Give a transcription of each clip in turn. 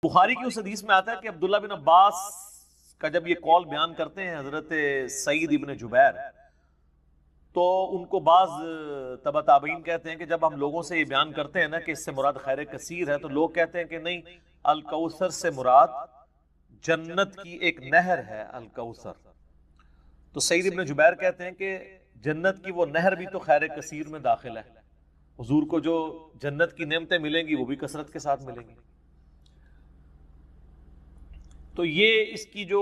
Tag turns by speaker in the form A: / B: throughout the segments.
A: بخاری کی اس حدیث میں آتا ہے کہ عبداللہ بن عباس کا جب یہ قول بیان کرتے ہیں حضرت سعید ابن جبیر، تو ان کو بعض تبع تابعین کہتے ہیں کہ جب ہم لوگوں سے یہ بیان کرتے ہیں نا کہ اس سے مراد خیر کثیر ہے، تو لوگ کہتے ہیں کہ نہیں، الکوثر سے مراد جنت کی ایک نہر ہے الکوثر۔ تو سعید ابن جبیر کہتے ہیں کہ جنت کی وہ نہر بھی تو خیر کثیر میں داخل ہے، حضور کو جو جنت کی نعمتیں ملیں گی وہ بھی کثرت کے ساتھ ملیں گی۔ تو یہ اس کی جو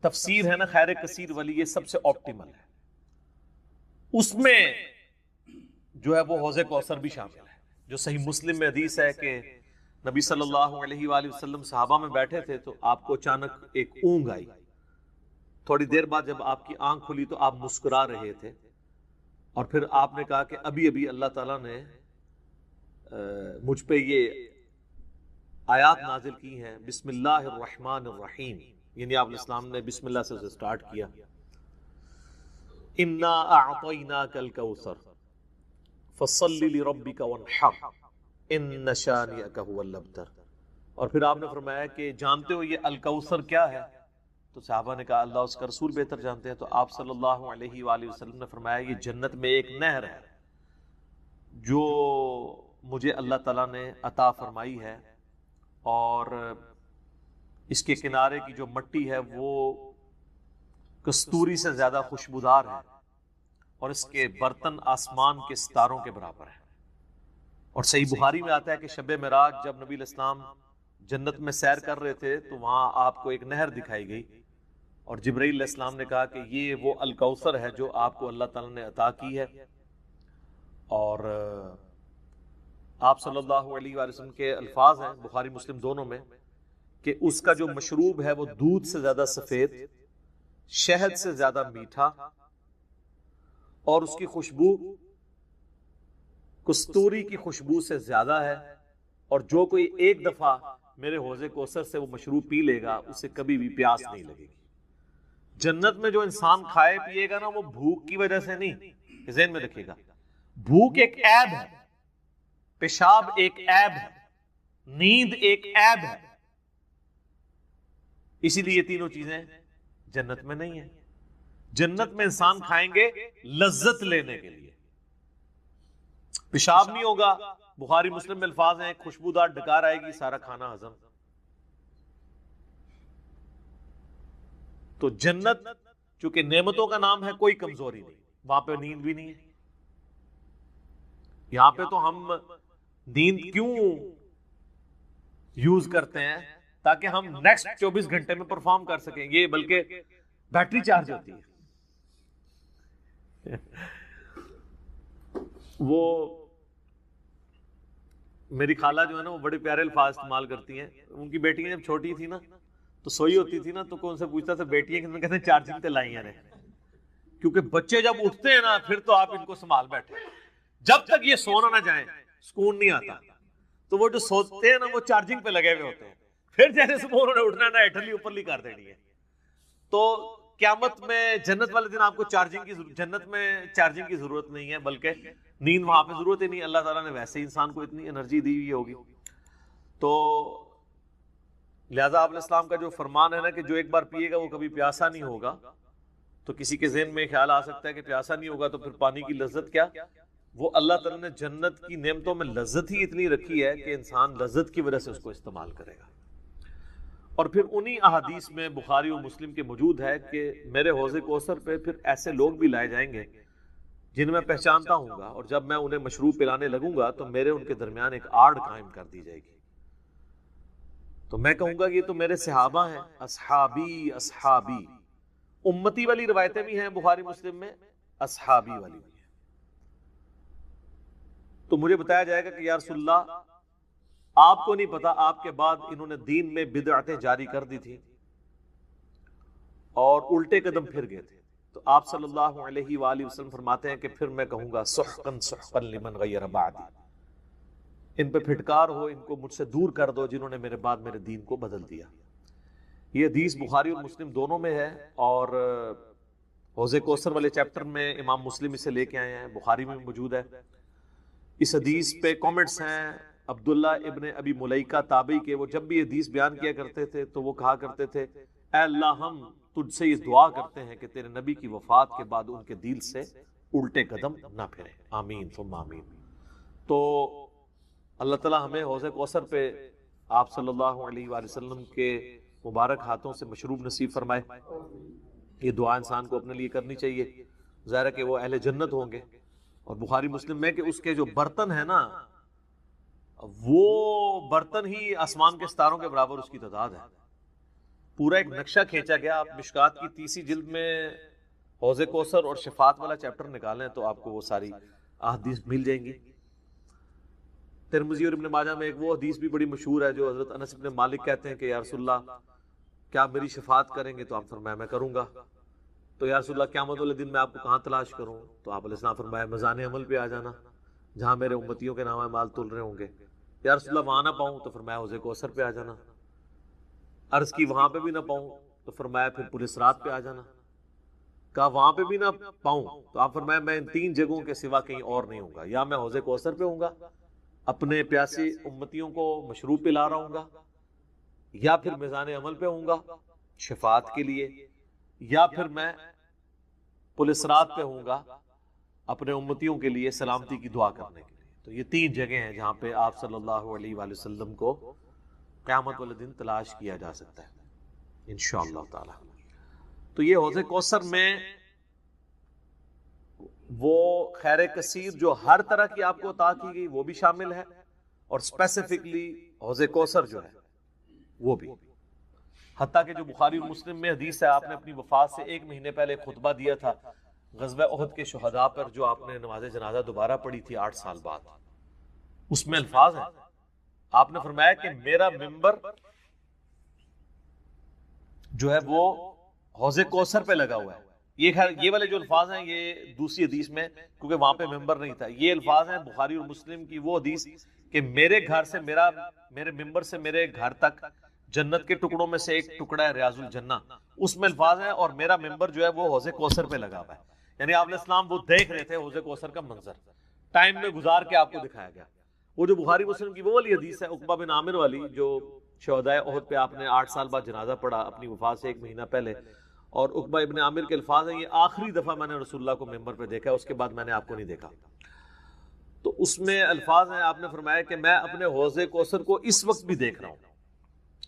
A: تفسیر ہے نا خیر کثیر والی، یہ سب سے آپٹیمل ہے۔ اس میں جو ہے وہ حوض کوثر بھی شامل ہے، جو صحیح مسلم میں حدیث ہے کہ نبی صلی اللہ علیہ وآلہ وسلم صحابہ میں بیٹھے تھے تو آپ کو اچانک ایک اونگ آئی، تھوڑی دیر بعد جب آپ کی آنکھ کھلی تو آپ مسکرا رہے تھے، اور پھر آپ نے کہا کہ ابھی ابھی اللہ تعالیٰ نے مجھ پہ یہ آیات نازل کی ہیں، بسم اللہ الرحمن الرحیم، یعنی آپ الاسلام نے بسم اللہ سے سٹارٹ کیا، انا اعطیناک الکوثر فصل لربک وانحر ان شانئک هو الابتر۔ اور پھر آپ نے فرمایا کہ جانتے ہو یہ الکوثر کیا ہے؟ تو صحابہ نے کہا اللہ اس کا رسول بہتر جانتے ہیں۔ تو آپ صلی اللہ علیہ وآلہ وسلم نے فرمایا یہ جنت میں ایک نہر ہے جو مجھے اللہ تعالیٰ نے عطا فرمائی ہے، اور اس کے کنارے کی جو مٹی ہے وہ کستوری سے زیادہ خوشبودار ہے، اور اس کے برتن آسمان کے ستاروں کے برابر ہیں۔ اور صحیح بخاری میں آتا ہے کہ شب معراج جب نبی علیہ السلام جنت میں سیر کر رہے تھے تو وہاں آپ کو ایک نہر دکھائی گئی، اور جبرائیل علیہ السلام نے کہا کہ یہ وہ الکوثر ہے جو آپ کو اللہ تعالیٰ نے عطا کی ہے۔ اور آپ صلی اللہ علیہ وآلہ وسلم کے الفاظ ہیں بخاری مسلم دونوں میں کہ اس کا جو مشروب ہے وہ دودھ سے زیادہ سفید، شہد سے زیادہ میٹھا، اور اس کی خوشبو کستوری کی خوشبو سے زیادہ ہے، اور جو کوئی ایک دفعہ میرے حوض کوثر سے وہ مشروب پی لے گا اسے کبھی بھی پیاس نہیں لگے گی۔ جنت میں جو انسان کھائے پیے گا نا وہ بھوک کی وجہ سے نہیں، ذہن میں رکھے گا، بھوک ایک عیب ہے، پیشاب ایک عیب ہے، نیند ایک عیب ہے، اسی لیے یہ تینوں چیزیں جنت میں نہیں ہیں۔ جنت میں انسان کھائیں گے لذت لینے کے لیے، پیشاب نہیں ہوگا، بخاری مسلم میں الفاظ ہیں خوشبودار ڈکار آئے گی، سارا کھانا ہضم۔ تو جنت چونکہ نعمتوں کا نام ہے، کوئی کمزوری نہیں، وہاں پہ نیند بھی نہیں ہے۔ یہاں پہ تو ہم نیند کیوں یوز کرتے ہیں؟ تاکہ ہم نیکسٹ 24 گھنٹے میں پرفارم کر سکیں گے، بلکہ بیٹری چارج ہوتی ہے۔ وہ میری خالہ جو ہے نا وہ بڑے پیارے الفاظ استعمال کرتی ہیں، ان کی بیٹی جب چھوٹی تھی نا تو سوئی ہوتی تھی نا تو کون سے پوچھتا تھا بیٹی ہے کہ کہتے ہیں چارجنگ تے لائی ہیں، کیونکہ بچے جب اٹھتے ہیں نا پھر تو آپ ان کو سنبھال بیٹھے، جب تک یہ سونا نہ جائیں سکون نہیں آتا۔ تو وہ جو سوتے ہیں نا وہ چارجنگ پہ لگے ہوئے ہوتے ہیں، پھر جیسے صبح انہوں نے اٹھنا نا ایٹھلی اوپرلی کر دینی ہے۔ تو قیامت میں جنت والے دن آپ کو جنت میں چارجنگ کی ضرورت نہیں ہے، بلکہ نیند وہاں پہ ضرورت ہی نہیں، اللہ تعالیٰ نے ویسے ہی انسان کو اتنی انرجی دی ہوئی ہوگی۔ تو لہذا آپ علیہ السلام کا جو فرمان ہے نا کہ جو ایک بار پیے گا وہ کبھی پیاسا نہیں ہوگا، تو کسی کے ذہن میں خیال آ سکتا ہے کہ پیاسا نہیں ہوگا تو پھر پانی کی لذت کیا؟ وہ اللہ تعالیٰ نے جنت کی نعمتوں میں لذت ہی اتنی رکھی ہے کہ انسان لذت کی وجہ سے اس کو استعمال کرے گا۔ اور پھر انہی احادیث میں بخاری و مسلم کے موجود ہے کہ میرے حوض کوثر پہ پھر ایسے لوگ بھی لائے جائیں گے جن میں پہچانتا ہوں گا، اور جب میں انہیں مشروب پلانے لگوں گا تو میرے ان کے درمیان ایک آڑ قائم کر دی جائے گی، تو میں کہوں گا کہ یہ تو میرے صحابہ ہیں، اصحابی اصحابی۔ امتی والی روایتیں بھی ہیں بخاری مسلم میں، اصحابی والی بھی ہیں۔ تو مجھے بتایا جائے گا کہ یا رسول اللہ آپ کو نہیں پتا آپ کے بعد انہوں نے دین میں بدعتیں جاری کر دی تھی اور الٹے قدم پھر گئے تھے، تو آپ صلی اللہ علیہ وآلہ وسلم فرماتے ہیں کہ پھر میں کہوں گا سحقا سحقا لمن غیر بعدی، ان پہ پھٹکار ہو، ان کو مجھ سے دور کر دو جنہوں نے میرے بعد میرے دین کو بدل دیا۔ یہ حدیث بخاری اور مسلم دونوں میں ہے، اور حوض کوثر والے چیپٹر میں امام مسلم اسے لے کے آئے ہیں، بخاری میں موجود ہے۔ اس حدیث پہ کامنٹس ہیں عبداللہ ابن ابی ملیکہ تابعی کے، وہ جب بھی حدیث بیان کیا کرتے تھے تو وہ کہا کرتے تھے اے اللہ ہم تجھ سے یہ دعا کرتے ہیں کہ تیرے نبی کی وفات کے بعد ان کے دل سے الٹے قدم نہ پھرے، آمین ثم آمین۔ تو اللہ تعالیٰ ہمیں حوض کوثر پہ آپ صلی اللہ علیہ وآلہ وسلم کے مبارک ہاتھوں سے مشروب نصیب فرمائے۔ یہ دعا انسان کو اپنے لیے کرنی چاہیے، ظاہر ہے کہ وہ اہل جنت ہوں گے۔ اور بخاری مسلم میں کہ اس کے جو برتن ہیں نا، وہ برتن ہی آسمان کے ستاروں کے برابر اس کی تعداد ہے۔ پورا ایک نقشہ کھینچا گیا۔ آپ مشکات کی 30 جلد میں حوض کوثر اور شفاعت والا چیپٹر نکالیں تو آپ کو وہ ساری احادیث مل جائیں گی۔ ترمذی اور ابن ماجہ میں ایک وہ حدیث بھی بڑی مشہور ہے جو حضرت انس بن مالک کہتے ہیں کہ یا رسول اللہ کیا میری شفاعت کریں گے؟ تو آپ فرمایا میں کروں گا۔ تو یا رسول اللہ قیامت والے دن میں آپ کو کہاں تلاش کروں؟ تو آپ علیہ السلام فرمایا میزان عمل پہ آ جانا جہاں میرے امتیوں کے نام اعمال تل رہے ہوں گے۔ یا رسول اللہ وہاں نہ پاؤں تو فرمایا حوض کوثر پہ آ جانا۔ عرض کی وہاں پہ بھی نہ پاؤں تو فرمایا پھر پولیس رات پہ آ جانا۔ کہا وہاں پہ بھی نہ پاؤں تو آپ فرمایا میں ان 3 جگہوں کے سوا کہیں اور نہیں ہوں گا، یا میں حوض کوثر پہ ہوں گا اپنے پیاسے امتیوں کو مشروب پلا رہا ہوں گا، یا پھر میزان عمل پہ ہوں گا شفاعت کے لیے، یا پھر میں پولیس رات پہ ہوں گا اپنے امتیوں کے لیے سلامتی کی دعا کرنے کے لیے۔ تو یہ 3 جگہیں ہیں جہاں پہ آپ صلی اللہ علیہ وآلہ وسلم کو قیامت والے دن تلاش کیا جا سکتا ہے انشاءاللہ تعالی۔ تو یہ حوض کوثر میں وہ خیر کثیر جو ہر طرح کی آپ کو عطا کی گئی وہ بھی شامل ہے، اور اسپیسیفکلی حوض کوثر جو ہے وہ بھی، حتیٰ کہ جو بخاری اور مسلم میں حدیث ہے، آپ نے اپنی وفات سے 1 مہینے پہلے خطبہ دیا تھا غزوہ احد کے شہداء پر، جو آپ نے نماز جنازہ دوبارہ پڑھی تھی 8 سال بعد۔ اس میں الفاظ ہیں، آپ نے فرمایا کہ میرا ممبر جو ہے وہ حوض کوثر پہ لگا ہوا ہے۔ یہ والے جو الفاظ ہیں یہ دوسری حدیث میں، کیونکہ وہاں پہ ممبر نہیں تھا، یہ الفاظ ہیں بخاری اور مسلم کی وہ حدیث کہ میرے گھر سے میرے ممبر سے میرے گھر تک جنت کے ٹکڑوں میں سے ایک ٹکڑا ہے ریاض الجنہ، اس میں الفاظ ہیں اور میرا ممبر جو ہے وہ حوض کوثر پہ لگا ہوا ہے۔ یعنی آپ علیہ السلام وہ دیکھ رہے تھے حوض کوثر کا منظر، ٹائم میں گزار کے آپ کو دکھایا گیا۔ وہ جو بخاری مسلم کی وہ والی حدیث ہے عقبہ بن عامر والی، جو شہدائے احد پہ آپ نے 8 سال بعد جنازہ پڑھا اپنی وفات سے 1 مہینہ پہلے، اور عقبہ ابن عامر کے الفاظ ہیں یہ آخری دفعہ میں نے رسول اللہ کو ممبر پہ دیکھا، اس کے بعد میں نے آپ کو نہیں دیکھا۔ تو اس میں الفاظ ہیں، آپ نے فرمایا کہ میں اپنے حوض کوثر کو اس وقت بھی دیکھ رہا ہوں،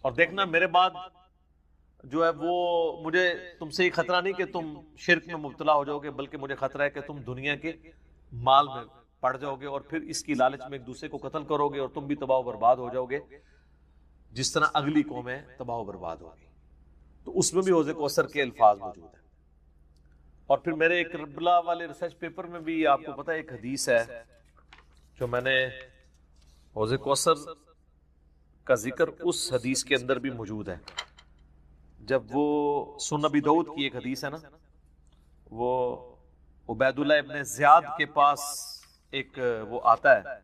A: اور دیکھنا میرے بعد جو ہے وہ مجھے تم سے یہ خطرہ نہیں کہ تم شرک میں مبتلا ہو جاؤ گے، بلکہ مجھے خطرہ ہے کہ تم دنیا کے مال میں پڑ جاؤ گے اور پھر اس کی لالچ میں ایک دوسرے کو قتل کرو گے اور تم بھی تباہ و برباد ہو جاؤ گے جس طرح اگلی قومیں تباہ و برباد ہوگی۔ تو اس میں بھی حوض کوثر کے الفاظ موجود ہیں۔ اور پھر میرے ایک کربلا والے ریسرچ پیپر میں بھی آپ کو پتہ ہے ایک حدیث ہے جو میں نے حوض کوثر کا ذکر اس حدیث کے اندر بھی موجود ہے۔ جب وہ سنن ابی داؤد کی ایک حدیث ہے نا، وہ عبید اللہ ابن زیاد کے پاس ایک وہ آتا ہے،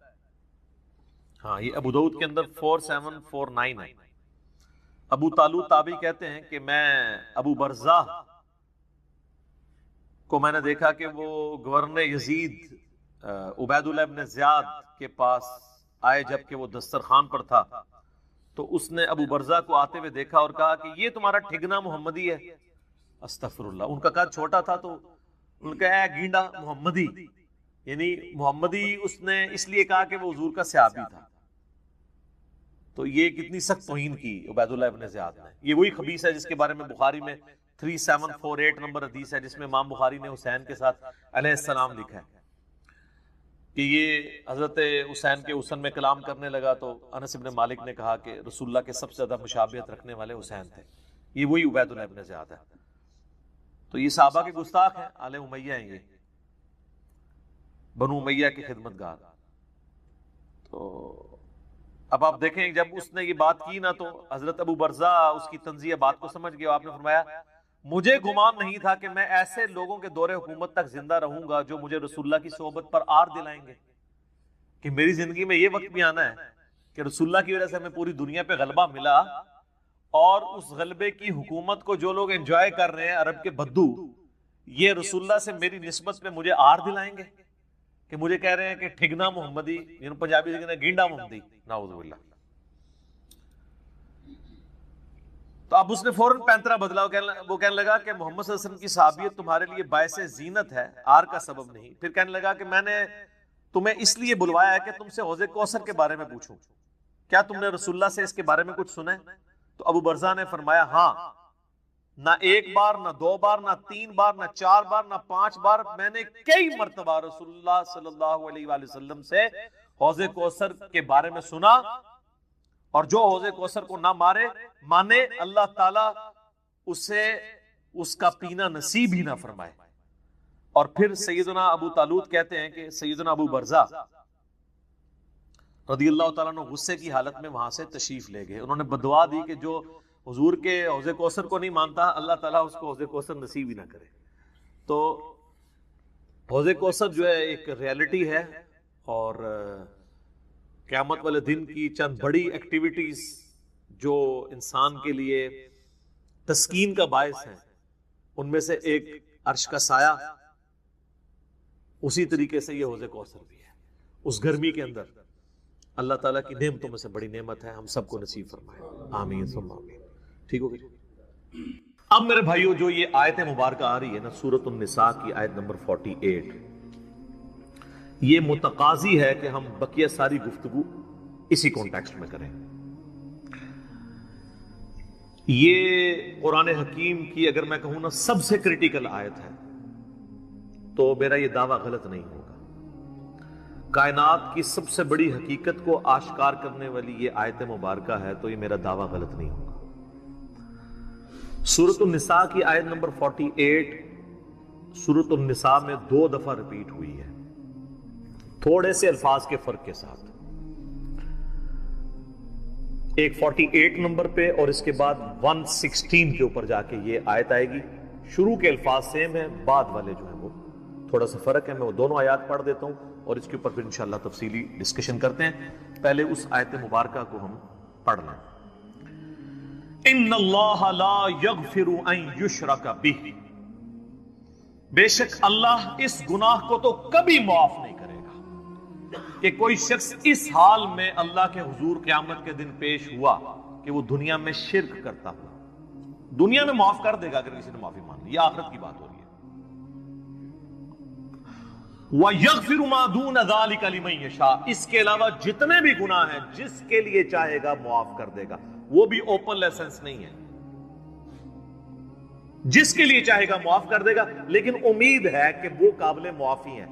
A: ہاں یہ ابو داؤد کے اندر 4749 ہے۔ ابو طالوت تابعی کہتے ہیں کہ میں ابو برزہ کو میں نے دیکھا کہ وہ گورنر یزید عبید اللہ ابن زیاد کے پاس آئے جب کہ وہ دسترخوان پر تھا، تو اس نے ابو برزہ کو آتے ہوئے دیکھا اور کہا کہ یہ تمہارا ٹھگنا محمدی ہے۔ استغفر اللہ، ان کا قد چھوٹا تھا تو ان کا اے گینڈا محمدی، یعنی محمدی اس نے اس لیے کہا کہ وہ حضور کا صحابی تھا۔ تو یہ کتنی سخت توہین کی عبید اللہ ابن زیاد نے۔ یہ وہی خبیث ہے جس کے بارے میں بخاری میں 3748 نمبر حدیث ہے، جس میں امام بخاری نے حسین کے ساتھ علیہ السلام لکھا ہے کہ یہ حضرت حسین کے حسن میں کلام کرنے لگا تو انس بن مالک نے کہا کہ رسول اللہ کے سب سے زیادہ مشابہت رکھنے والے حسین تھے۔ یہ وہی عبید اللہ ابن زیاد ہے۔ تو یہ صحابہ کے گستاخ ہیں، آل امیہ ہیں، یہ بنو امیہ کے خدمت گار۔ تو اب آپ دیکھیں جب اس نے یہ بات کی نا تو حضرت ابو برزہ اس کی تنزیہ بات کو سمجھ گیا۔ آپ نے فرمایا مجھے گمان نہیں تھا کہ میں ایسے لوگوں کے دور حکومت تک زندہ رہوں گا جو مجھے رسول اللہ کی صحبت پر آر دلائیں گے، کہ میری زندگی میں یہ وقت بھی آنا ہے کہ رسول اللہ کی وجہ سے ہمیں پوری دنیا پہ غلبہ ملا، اور اس غلبے کی حکومت کو جو لوگ انجوائے کر رہے ہیں عرب کے بدو، یہ رسول اللہ سے میری نسبت پہ مجھے آر دلائیں گے کہ مجھے کہہ رہے ہیں کہ ٹھگنا محمدی، یعنی پنجابی سے کہنا گینڈا محمدی، نعوذ باللہ. تو اب اس نے فوراً پینترا بدلا، وہ کہنے لگا کہ محمد صلی اللہ علیہ وسلم کی صحابیت تمہارے لیے باعث زینت ہے، آر کا سبب نہیں. پھر کہنے لگا کہ میں نے تمہیں اس لیے بلوایا ہے کہ تم سے حوض کوثر کے بارے میں پوچھوں، کیا تم نے رسول اللہ سے اس کے بارے میں کچھ سنا ہے؟ تو ابو برزہ نے فرمایا ہاں، نہ ایک بار، نہ دو بار، نہ تین بار، نہ چار بار، نہ 5 بار، میں نے کئی مرتبہ رسول اللہ صلی اللہ علیہ وآلہ وسلم سے حوض کوثر کے بارے میں سنا، اور جو حوض کوثر کو نہ مانے اللہ تعالیٰ اسے اس کا پینا نصیب ہی نہ فرمائے. اور پھر سیدنا ابو طالوت کہتے ہیں کہ سیدنا ابو برزہ رضی اللہ تعالیٰ عنہ غصے کی حالت میں وہاں سے تشریف لے گئے. انہوں نے بدعا دی کہ جو حضور کے حوض کوثر کو نہیں مانتا اللہ تعالیٰ اس کو حوض کوثر نصیب ہی نہ کرے. تو حوض کوثر جو ہے ایک ریالٹی ہے، اور قیامت والے دن کی چند بڑی ایکٹیویٹیز جو انسان کے لیے تسکین کا باعث ہیں، ان میں سے ایک عرش کا سایہ، اسی طریقے سے یہ حوض کوثر بھی ہے. اس گرمی کے اندر اللہ تعالیٰ کی نعمتوں میں سے بڑی نعمت ہے، ہم سب کو نصیب فرمائے، آمین ثم آمین. ٹھیک ہو گئی؟ اب میرے بھائیو جو یہ آیت مبارکہ آ رہی ہے نا، سورۃ النساء کی آیت نمبر 48، یہ متقاضی ہے کہ ہم بقیہ ساری گفتگو اسی کانٹیکسٹ میں کریں. یہ قرآن حکیم کی اگر میں کہوں نا سب سے کریٹیکل آیت ہے، تو میرا یہ دعویٰ غلط نہیں ہوگا. کائنات کی سب سے بڑی حقیقت کو آشکار کرنے والی یہ آیت مبارکہ ہے، تو یہ میرا دعویٰ غلط نہیں ہوگا. سورۃ النساء کی آیت نمبر 48 سورۃ النساء میں 2 دفعہ ریپیٹ ہوئی ہے، تھوڑے سے الفاظ کے فرق کے ساتھ. ایک 48 نمبر پہ اور اس کے بعد 116 کے اوپر جا کے یہ آیت آئے گی. شروع کے الفاظ سیم ہیں، بعد والے جو ہیں وہ تھوڑا سا فرق ہے. میں وہ دونوں آیات پڑھ دیتا ہوں اور اس کے اوپر پھر انشاءاللہ تفصیلی ڈسکشن کرتے ہیں. پہلے اس آیت مبارکہ کو ہم پڑھ لیں. ان اللہ لا یغفر ان یشرک بہ، بے شک اللہ اس گناہ کو تو کبھی معاف نہیں کرے گا کہ کوئی شخص اس حال میں اللہ کے حضور قیامت کے دن پیش ہوا کہ وہ دنیا میں شرک کرتا ہوا. دنیا میں معاف کر دے گا اگر کسی نے معافی مان لی، یہ آخرت کی بات ہو رہی ہے. وَيَغْفِرُ مَا دُونَ ذَلِكَ لِمَن يَشَاءُ، اس کے علاوہ جتنے بھی گناہ ہیں جس کے لیے چاہے گا معاف کر دے گا. وہ بھی اوپن لائسنس نہیں ہے، جس کے لیے چاہے گا معاف کر دے گا، لیکن امید ہے کہ وہ قابل معافی ہیں.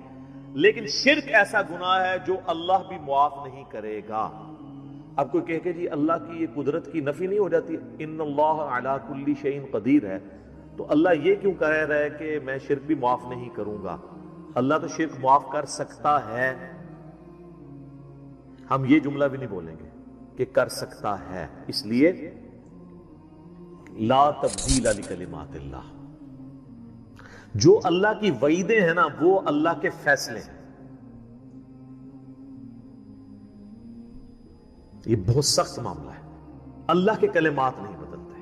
A: لیکن شرک ایسا گناہ ہے جو اللہ بھی معاف نہیں کرے گا. اب کوئی کہے کہ جی اللہ کی یہ قدرت کی نفی نہیں ہو جاتی، ان اللہ علی کل شیء قدیر ہے، تو اللہ یہ کیوں کہہ رہا ہے کہ میں شرک بھی معاف نہیں کروں گا؟ اللہ تو شرک معاف کر سکتا ہے، ہم یہ جملہ بھی نہیں بولیں گے کہ کر سکتا ہے. اس لیے لا تبدیل لکلمات اللہ، جو اللہ کی وعیدیں ہیں نا وہ اللہ کے فیصلے ہیں. یہ بہت سخت معاملہ ہے، اللہ کے کلمات نہیں بدلتے.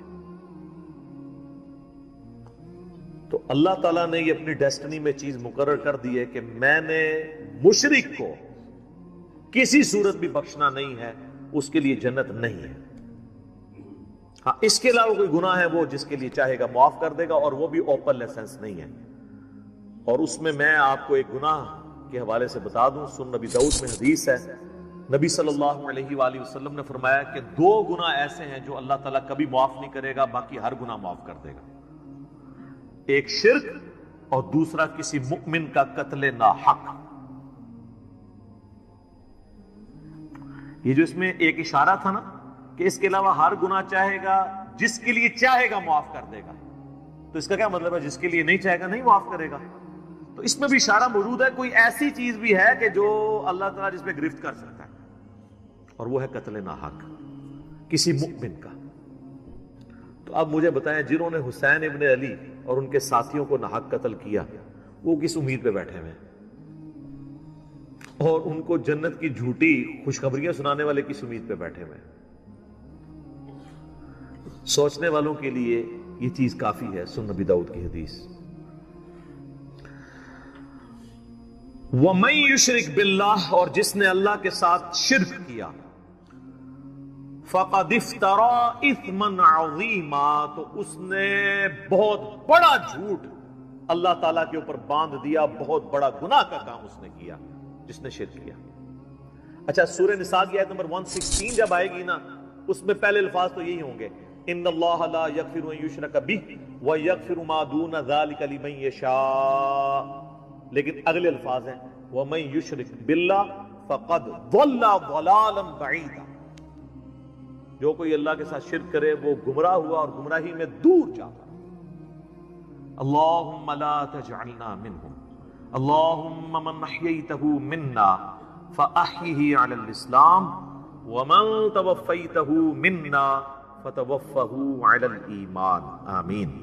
A: تو اللہ تعالیٰ نے یہ اپنی ڈیسٹنی میں چیز مقرر کر دی ہے کہ میں نے مشرک کو کسی صورت بھی بخشنا نہیں ہے، اس کے لیے جنت نہیں ہے. ہاں اس کے علاوہ کوئی گناہ ہے وہ جس کے لیے چاہے گا معاف کر دے گا، اور وہ بھی اوپن لائسنس نہیں ہے. اور اس میں آپ کو ایک گناہ کے حوالے سے بتا دوں، سن نبی داؤد میں حدیث ہے، نبی صلی اللہ علیہ وآلہ وسلم نے فرمایا کہ 2 گناہ ایسے ہیں جو اللہ تعالیٰ کبھی معاف نہیں کرے گا، باقی ہر گناہ معاف کر دے گا. ایک شرک اور دوسرا کسی مؤمن کا قتل ناحق. یہ جو اس میں ایک اشارہ تھا نا کہ اس کے علاوہ ہر گناہ چاہے گا، جس کے لیے چاہے گا معاف کر دے گا، تو اس کا کیا مطلب ہے؟ جس کے لیے نہیں چاہے گا نہیں معاف کرے گا. تو اس میں بھی اشارہ موجود ہے، کوئی ایسی چیز بھی ہے کہ جو اللہ تعالیٰ جس پہ گرفت کر سکتا ہے، اور وہ ہے قتل ناحق کسی مؤمن کا. تو اب مجھے بتائیں، جنہوں نے حسین ابن علی اور ان کے ساتھیوں کو ناحق قتل کیا، وہ کس امید پہ بیٹھے ہوئے ہیں؟ اور ان کو جنت کی جھوٹی خوشخبریاں سنانے والے کس امید پہ بیٹھے ہوئے ہیں؟ سوچنے والوں کے لیے یہ چیز کافی ہے. سن نبی داؤد کی حدیث. وَمَن يُشْرِكْ بِاللَّهِ، اور جس نے اللہ کے ساتھ شرک کیا، فَقَدِ افْتَرَىٰ إِثْمًا عَظِيمًا، تو اس نے بہت بڑا جھوٹ اللہ تعالیٰ کے اوپر باندھ دیا، بہت بڑا گناہ کا کام اس نے کیا جس نے شرک کیا۔ اچھا، سورہ نساء کی آیت نمبر 116 جب آئے گی نا، اس میں پہلے الفاظ تو یہی ہوں گے، ان اللہ لا یغفر ان یشرک بہ ویغفر ما دون ذلک لمن یشاء، لیکن اگلے الفاظ ہیں ومن یشرک باللہ فقد ضل ضلالا بعیدا، جو کوئی اللہ کے ساتھ شرک کرے وہ گمراہ ہوا اور گمراہی میں دور جا۔ اللہم لا تجعلنا منہم، اللہم من احییتہ منا فاحیہ علی الاسلام ومن توفیتہ منا فتوفہ علی الایمان، آمین۔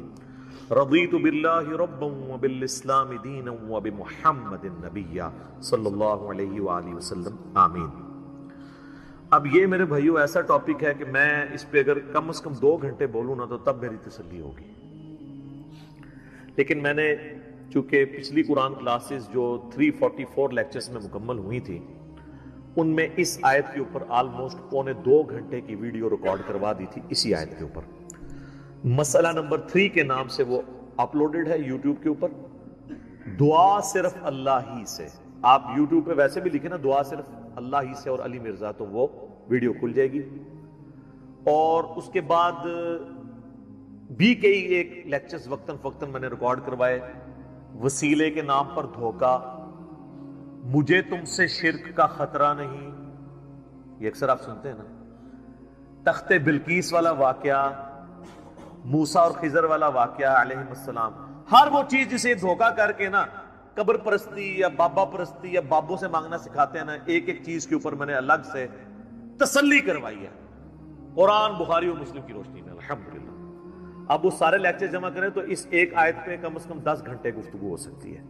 A: رضیت باللہ ربا وبالاسلام دینا وبمحمد نبیا صلی اللہ علیہ وآلہ وسلم، آمین۔ اب یہ میرے بھائیو ایسا ٹاپک ہے کہ میں اس پہ اگر کم از کم 2 گھنٹے بولوں نا تو تب میری تسلی ہوگی، لیکن میں نے چونکہ پچھلی قرآن کلاسز جو 344 لیکچرز میں مکمل ہوئی تھی، ان میں اس آیت کے اوپر آلموسٹ 1.25 گھنٹے کی ویڈیو ریکارڈ کروا دی تھی اسی آیت کے اوپر۔ مسئلہ نمبر 3 کے نام سے وہ اپلوڈڈ ہے یوٹیوب کے اوپر، دعا صرف اللہ ہی سے۔ آپ یوٹیوب پہ ویسے بھی لکھیں نا دعا صرف اللہ ہی سے اور علی مرزا، تو وہ ویڈیو کھل جائے گی۔ اور اس کے بعد بھی کئی ایک لیکچرز وقتاً فوقتاً میں نے ریکارڈ کروائے، وسیلے کے نام پر دھوکہ، مجھے تم سے شرک کا خطرہ نہیں، یہ اکثر آپ سنتے ہیں نا، تخت بلقیس والا واقعہ، موسیٰ اور خضر والا واقعہ علیہ السلام، ہر وہ چیز جسے دھوکہ کر کے نا قبر پرستی یا بابا پرستی یا بابوں سے مانگنا سکھاتے ہیں نا، ایک ایک چیز کے اوپر میں نے الگ سے تسلی کروائی ہے قرآن، بخاری اور مسلم کی روشنی میں، الحمدللہ۔ اب وہ سارے لیکچر جمع کریں تو اس ایک آیت پہ کم از کم 10 گھنٹے گفتگو ہو سکتی ہے،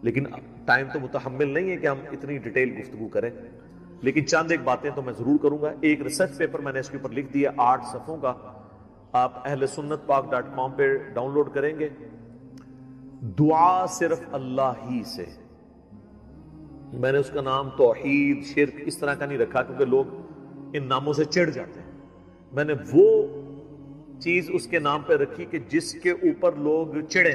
A: لیکن ٹائم تو متحمل نہیں ہے کہ ہم اتنی ڈیٹیل گفتگو کریں، لیکن چند ایک باتیں تو میں ضرور کروں گا۔ ایک ریسرچ پیپر میں نے اس کے اوپر لکھ دیا 8 صفحوں کا، آپ اہل سنت پاک.com پہ ڈاؤن لوڈ کریں گے۔ دعا صرف اللہ ہی سے، میں نے اس کا نام توحید، شرک اس طرح کا نہیں رکھا کیونکہ لوگ ان ناموں سے چڑھ جاتے ہیں، میں نے وہ چیز اس کے نام پہ رکھی کہ جس کے اوپر لوگ چڑھے۔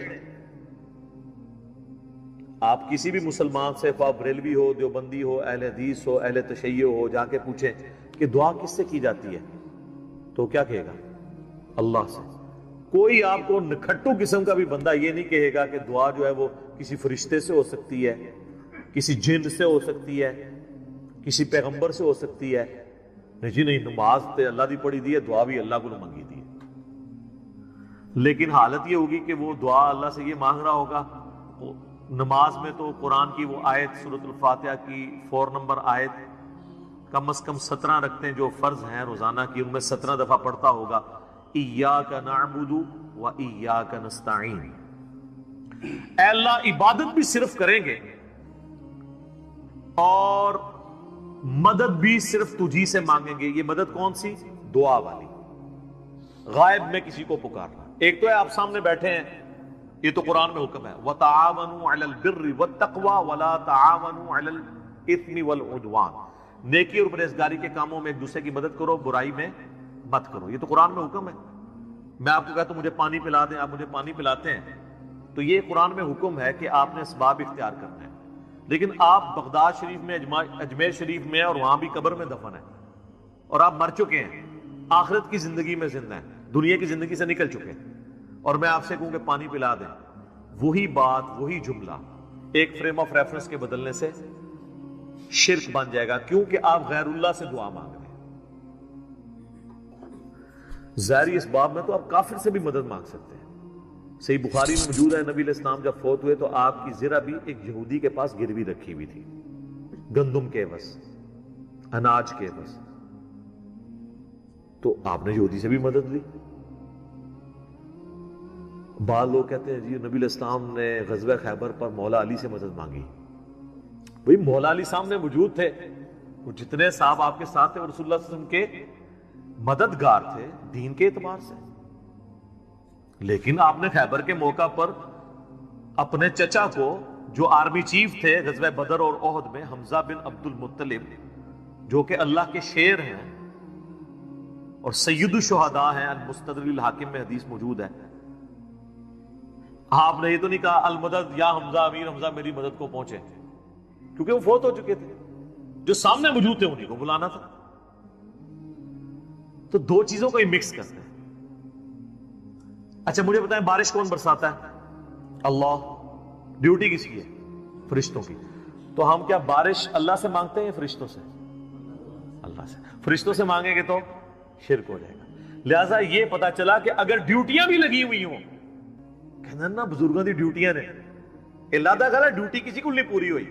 A: آپ کسی بھی مسلمان سے، خواہ بریلوی ہو، دیوبندی ہو، اہل حدیث ہو، اہل تشیع ہو، جا کے پوچھیں کہ دعا کس سے کی جاتی ہے تو کیا کہے گا؟ اللہ سے۔ کوئی آپ کو نکھٹو قسم کا بھی بندہ یہ نہیں کہے گا کہ دعا جو ہے وہ کسی فرشتے سے ہو سکتی ہے، کسی جن سے ہو سکتی ہے، کسی پیغمبر سے ہو سکتی ہے۔ نہیں جی نہیں، نماز تے اللہ دی پڑھی دی ہے، دعا بھی اللہ کو منگی دی ہے، لیکن حالت یہ ہوگی کہ وہ دعا اللہ سے یہ مانگ رہا ہوگا، نماز میں تو قرآن کی وہ آیت سورۃ الفاتحہ کی 4 نمبر آیت کم از کم 17 رکھتے ہیں جو فرض ہیں روزانہ کی، ان میں 17 دفعہ پڑھتا ہوگا ایاک نعبد و ایاک نستعین، اے اللہ عبادت بھی صرف کریں گے اور مدد بھی صرف تجھی سے مانگیں گے۔ یہ مدد کون سی؟ دعا والی، غائب میں کسی کو پکارنا۔ ایک تو ہے آپ سامنے بیٹھے ہیں، یہ تو قرآن میں حکم ہے وَتَعَاوَنُوا عَلَى الْبِرِّ وَالتَّقْوَى وَلَا تَعَاوَنُوا عَلَى الْإِثْمِ وَالْعُدْوَانِ، نیکی اور پرہیزگاری کے کاموں میں ایک دوسرے کی مدد کرو، برائی میں مت کرو، یہ تو قرآن میں حکم ہے۔ میں آپ کو کہتا ہوں مجھے پانی پلا دیں، آپ مجھے پانی پلاتے ہیں، تو یہ قرآن میں حکم ہے کہ آپ نے اسباب اختیار کرنا ہے، لیکن آپ بغداد شریف میں، اجمیر شریف میں، اور وہاں بھی قبر میں دفن ہیں، اور آپ مر چکے ہیں، آخرت کی زندگی میں زندہ ہیں، دنیا کی زندگی سے نکل چکے ہیں، اور میں آپ سے کہوں کہ پانی پلا دیں، وہی بات، وہی جملہ ایک فریم آف ریفرنس کے بدلنے سے شرک بن جائے گا، کیونکہ آپ غیر اللہ سے دعا مانگ رہے ہیں۔ ظاہری اس باب میں تو آپ کافر سے بھی مدد مانگ سکتے ہیں۔ صحیح بخاری میں موجود ہے، نبی علیہ السلام جب فوت ہوئے تو آپ کی زرہ بھی ایک یہودی کے پاس گروی رکھی ہوئی تھی، گندم کے عوض، اناج کے عوض، تو آپ نے یہودی سے بھی مدد لی۔ بعض لوگ کہتے ہیں جی نبی علیہ السلام نے غزوہ خیبر پر مولا علی سے مدد مانگی، بھئی مولا علی سامنے موجود تھے، وہ جتنے صاحب آپ کے ساتھ تھے وہ رسول اللہ صلی اللہ علیہ وسلم کے مددگار تھے دین کے اعتبار سے، لیکن آپ نے خیبر کے موقع پر اپنے چچا کو جو آرمی چیف تھے غزوہ بدر اور احد میں، حمزہ بن عبد المطلب، جو کہ اللہ کے شیر ہیں اور سید الشہداء ہیں، المستدرک الحاکم میں حدیث موجود ہے. آپ نے یہ تو نہیں کہا المدد یا حمزہ، امیر حمزہ میری مدد کو پہنچے، کیونکہ وہ فوت ہو چکے تھے. جو سامنے موجود تھے انہیں کو بلانا تھا. تو دو چیزوں کو ہی مکس کرتے ہیں. اچھا مجھے بتائیں بارش کون برساتا ہے؟ اللہ. ڈیوٹی کس کی ہے؟ فرشتوں کی. تو ہم کیا بارش اللہ سے مانگتے ہیں یا فرشتوں سے؟ اللہ سے. فرشتوں سے مانگیں گے تو شرک ہو جائے گا. لہذا یہ پتا چلا کہ اگر ڈیوٹیاں بھی لگی ہوئی ہوں، کہنا نا بزرگوں کی ڈیوٹیاں نے، اللہ دا کہا ڈیوٹی کسی کو نہیں پوری ہوئی.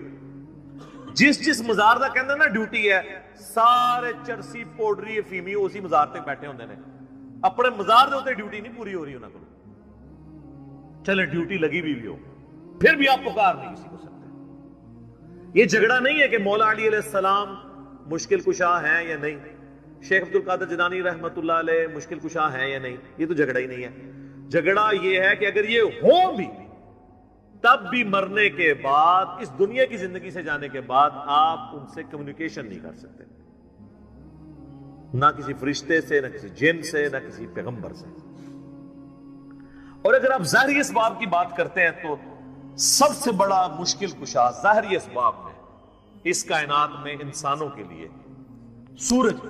A: جس مزار دا کہنا نا ڈیوٹی ہے، سارے چرسی پوڈری افیمی اسی مزار تک بیٹھے ہوندے نے، اپنے مزار دے ہوتے ڈیوٹی نہیں پوری ہو رہی انہوں کو. چلے ڈیوٹی لگی بھی ہو پھر بھی آپ پکار نہیں کسی کو سکتے. یہ جھگڑا نہیں ہے کہ مولا علی علیہ السلام مشکل کشا ہیں یا نہیں، شیخ عبد القادر جیلانی رحمت اللہ علیہ مشکل کشا ہیں یا نہیں. یہ تو جھگڑا ہی نہیں ہے. جھگڑا یہ ہے کہ اگر یہ ہو بھی تب بھی مرنے کے بعد، اس دنیا کی زندگی سے جانے کے بعد، آپ ان سے کمیونیکیشن نہیں کر سکتے، نہ کسی فرشتے سے، نہ کسی جن سے، نہ کسی پیغمبر سے. اور اگر آپ ظاہری اسباب کی بات کرتے ہیں تو سب سے بڑا مشکل کشا ظاہری اسباب میں اس کائنات میں انسانوں کے لیے سورج.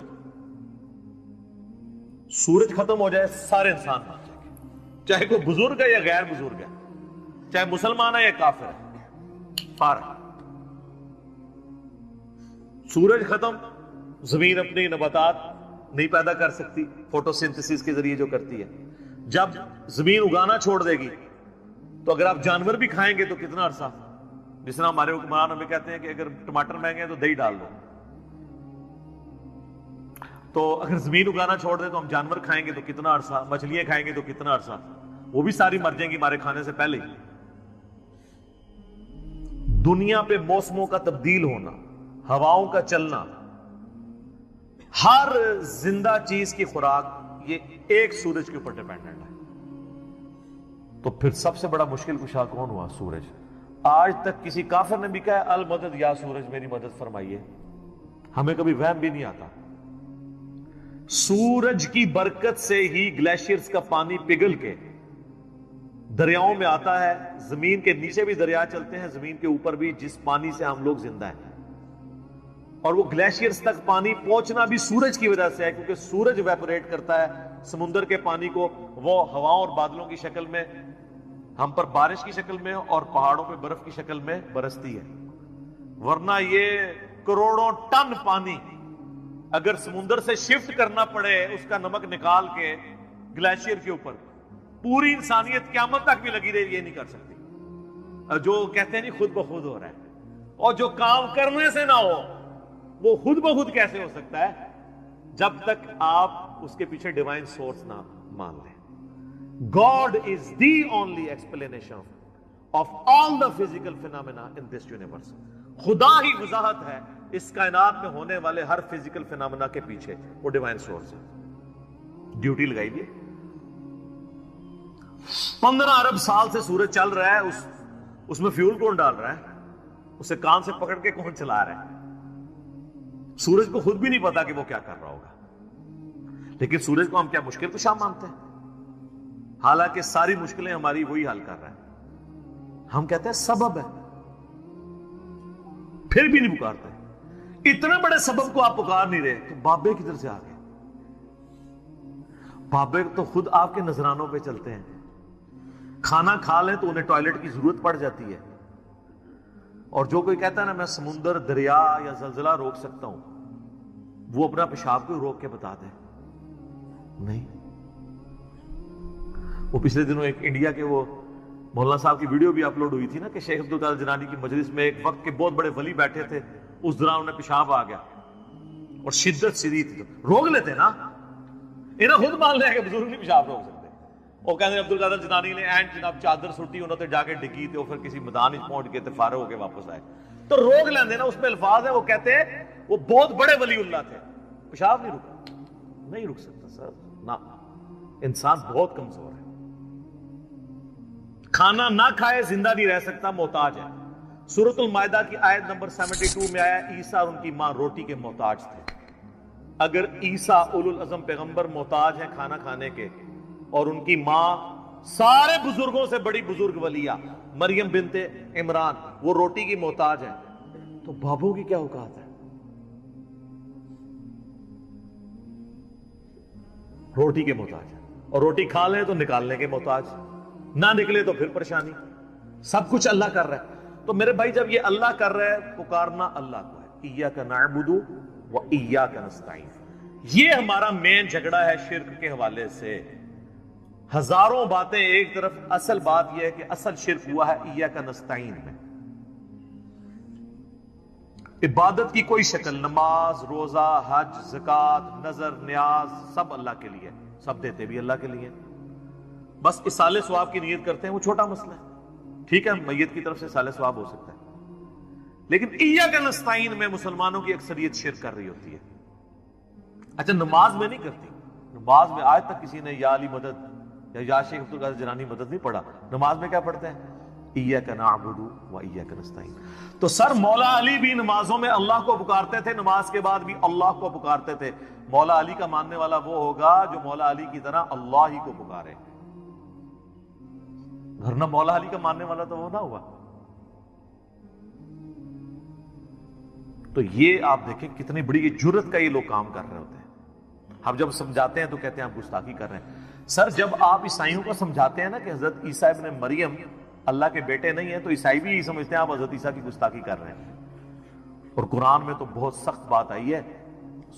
A: سورج ختم ہو جائے سارے انسان مر جائیں گے، چاہے کوئی بزرگ ہے یا غیر بزرگ ہے، چاہے مسلمان ہے یا کافر ہے، سارا. سورج ختم، زمین اپنی نباتات نہیں پیدا کر سکتی فوٹو سنتھسس کے ذریعے جو کرتی ہے. جب زمین اگانا چھوڑ دے گی تو اگر آپ جانور بھی کھائیں گے تو کتنا عرصہ، جس طرح ہمارے حکمران ہمیں کہتے ہیں کہ اگر ٹماٹر مہنگے ہیں تو دہی ڈال دو. تو اگر زمین اگانا چھوڑ دے تو ہم جانور کھائیں گے تو کتنا عرصہ، مچھلیاں کھائیں گے تو کتنا عرصہ، وہ بھی ساری مر جائیں گی ہمارے کھانے سے پہلے ہی. دنیا پہ موسموں کا تبدیل ہونا، ہواؤں کا چلنا، ہر زندہ چیز کی خوراک یہ ایک سورج کے اوپر ڈیپینڈنٹ ہے. تو پھر سب سے بڑا مشکل کشا کون ہوا؟ سورج. آج تک کسی کافر نے بھی کہا المدد یا سورج میری مدد فرمائیے، ہمیں کبھی وہم بھی نہیں آتا. سورج کی برکت سے ہی گلیشیئرز کا پانی پگھل کے دریاؤں میں آتا ہے. زمین کے نیچے بھی دریا چلتے ہیں، زمین کے اوپر بھی، جس پانی سے ہم لوگ زندہ ہیں. اور وہ گلیشیئرز تک پانی پہنچنا بھی سورج کی وجہ سے ہے، کیونکہ سورج ویپوریٹ کرتا ہے سمندر کے پانی کو، وہ ہواؤں اور بادلوں کی شکل میں ہم پر بارش کی شکل میں اور پہاڑوں پہ برف کی شکل میں برستی ہے. ورنہ یہ کروڑوں ٹن پانی اگر سمندر سے شفٹ کرنا پڑے، اس کا نمک نکال کے گلیشیئر کے اوپر، پوری انسانیت قیامت تک بھی لگی رہی، یہ نہیں کر سکتی. جو کہتے ہیں نہیں خود بخود ہو رہا ہے، اور جو کام کرنے سے نہ ہو وہ خود بخود کیسے ہو سکتا ہے؟ جب تک آپ اس کے پیچھے ڈیوائن سورس نہ مان لیں. God is the only explanation of all the physical phenomena in this universe. خدا ہی وضاحت ہے اس کائنات میں ہونے والے ہر فزیکل فینامنا کے پیچھے، وہ ڈیوائن سورس ہے. ڈیوٹی لگائی دی. 15 ارب سال سے سورج چل رہا ہے، اس میں فیول کون ڈال رہا ہے؟ اسے کان سے پکڑ کے کون چلا رہا ہے؟ سورج کو خود بھی نہیں پتا کہ وہ کیا کر رہا ہوگا. لیکن سورج کو ہم کیا مشکل کشا مانتے ہیں؟ حالانکہ ساری مشکلیں ہماری وہی حل کر رہا ہے. ہم کہتے ہیں سبب ہے، پھر بھی نہیں پکارتے. اتنے بڑے سبب کو آپ پکار نہیں رہے تو بابے کدھر سے آ گئے؟ بابے تو خود آپ کے نذرانوں پہ چلتے ہیں. کھانا کھا لیں تو انہیں ٹوائلٹ کی ضرورت پڑ جاتی ہے. اور جو کوئی کہتا ہے نا میں سمندر، دریا یا زلزلہ روک سکتا ہوں، وہ اپنا پیشاب کو روک کے بتا دے. نہیں. وہ پچھلے دنوں ایک انڈیا کے وہ مولانا صاحب کی ویڈیو بھی اپلوڈ ہوئی تھی نا کہ شیخ عبد القادر جیلانی کی مجلس میں ایک وقت کے بہت بڑے ولی بیٹھے تھے، اس دوران انہیں پیشاب آ گیا اور شدت شدید تھی. تو روک لیتے نا، انہیں خود مان لیا کہ بزرگ نہیں پیشاب روک سکتے. وہ کہتے عبد القادر جیلانی نے اینڈ جناب چادر سٹی انہوں نے جا کے ڈگی تھے، پھر کسی میدان پہنچ گئے تھے، فارغ ہو کے واپس آئے. تو روک لیندے نا، اس میں الفاظ ہیں. وہ کہتے ہیں وہ بہت بڑے ولی اللہ تھے، پیشاب نہیں رکا. نہیں رک سکتا سر، نہ. انسان بہت کمزور ہے. کھانا نہ کھائے زندہ نہیں رہ سکتا، محتاج ہے. سورۃ المائدہ کی آیت نمبر 72 میں آیا عیسیٰ اور ان کی ماں روٹی کے محتاج تھے. اگر عیسیٰ اولو العزم پیغمبر محتاج ہیں کھانا کھانے کے اور ان کی ماں سارے بزرگوں سے بڑی بزرگ ولیہ مریم بنت عمران وہ روٹی کی محتاج ہے، تو بابوں کی کیا اوقات ہے؟ روٹی کے محتاج ہے، اور روٹی کھا لیں تو نکالنے کے محتاج، نہ نکلے تو پھر پریشانی. سب کچھ اللہ کر رہا ہے. تو میرے بھائی جب یہ اللہ کر رہا ہے، پکارنا اللہ کو ہے. ایاک نعبد و ایاک نستعین. یہ ہمارا مین جھگڑا ہے شرک کے حوالے سے. ہزاروں باتیں ایک طرف، اصل بات یہ ہے کہ اصل شرک ہوا ہے ایاک نستعین میں. عبادت کی کوئی شکل، نماز، روزہ، حج، زکات، نظر، نیاز، سب اللہ کے لیے، سب دیتے بھی اللہ کے لیے. بس اصالہ ثواب کی نیت کرتے ہیں، وہ چھوٹا مسئلہ ہے. ٹھیک ہے، میت کی طرف سے اصالہ ثواب ہو سکتا ہے، لیکن ایاک نستعین میں مسلمانوں کی اکثریت شرک کر رہی ہوتی ہے. اچھا نماز میں نہیں کرتی، نماز میں آج تک کسی نے یا علی مدد یا شیخ عبد القادر جیلانی مدد نہیں پڑھا. نماز میں کیا پڑھتے ہیں؟ ایاک نعبد و ایاک نستعین. تو سر مولا علی بھی نمازوں میں اللہ کو پکارتے تھے، نماز کے بعد بھی اللہ کو پکارتے تھے. مولا علی کا ماننے والا وہ ہوگا جو مولا علی کی طرح اللہ ہی کو پکارے، ورنہ مولا علی کا ماننے والا تو وہ نہ ہوا. تو یہ آپ دیکھیں کتنی بڑی جرت کا یہ لوگ کام کر رہے ہوتے ہیں. ہم جب سمجھاتے ہیں تو کہتے ہیں آپ گستاخی کر رہے ہیں. سر جب آپ عیسائیوں کو سمجھاتے ہیں نا کہ حضرت عیسیٰ ابن مریم اللہ کے بیٹے نہیں ہیں، تو عیسائی بھی یہی سمجھتے ہیں آپ حضرت عیسیٰ کی گستاخی کر رہے ہیں. اور قرآن میں تو بہت سخت بات آئی ہے.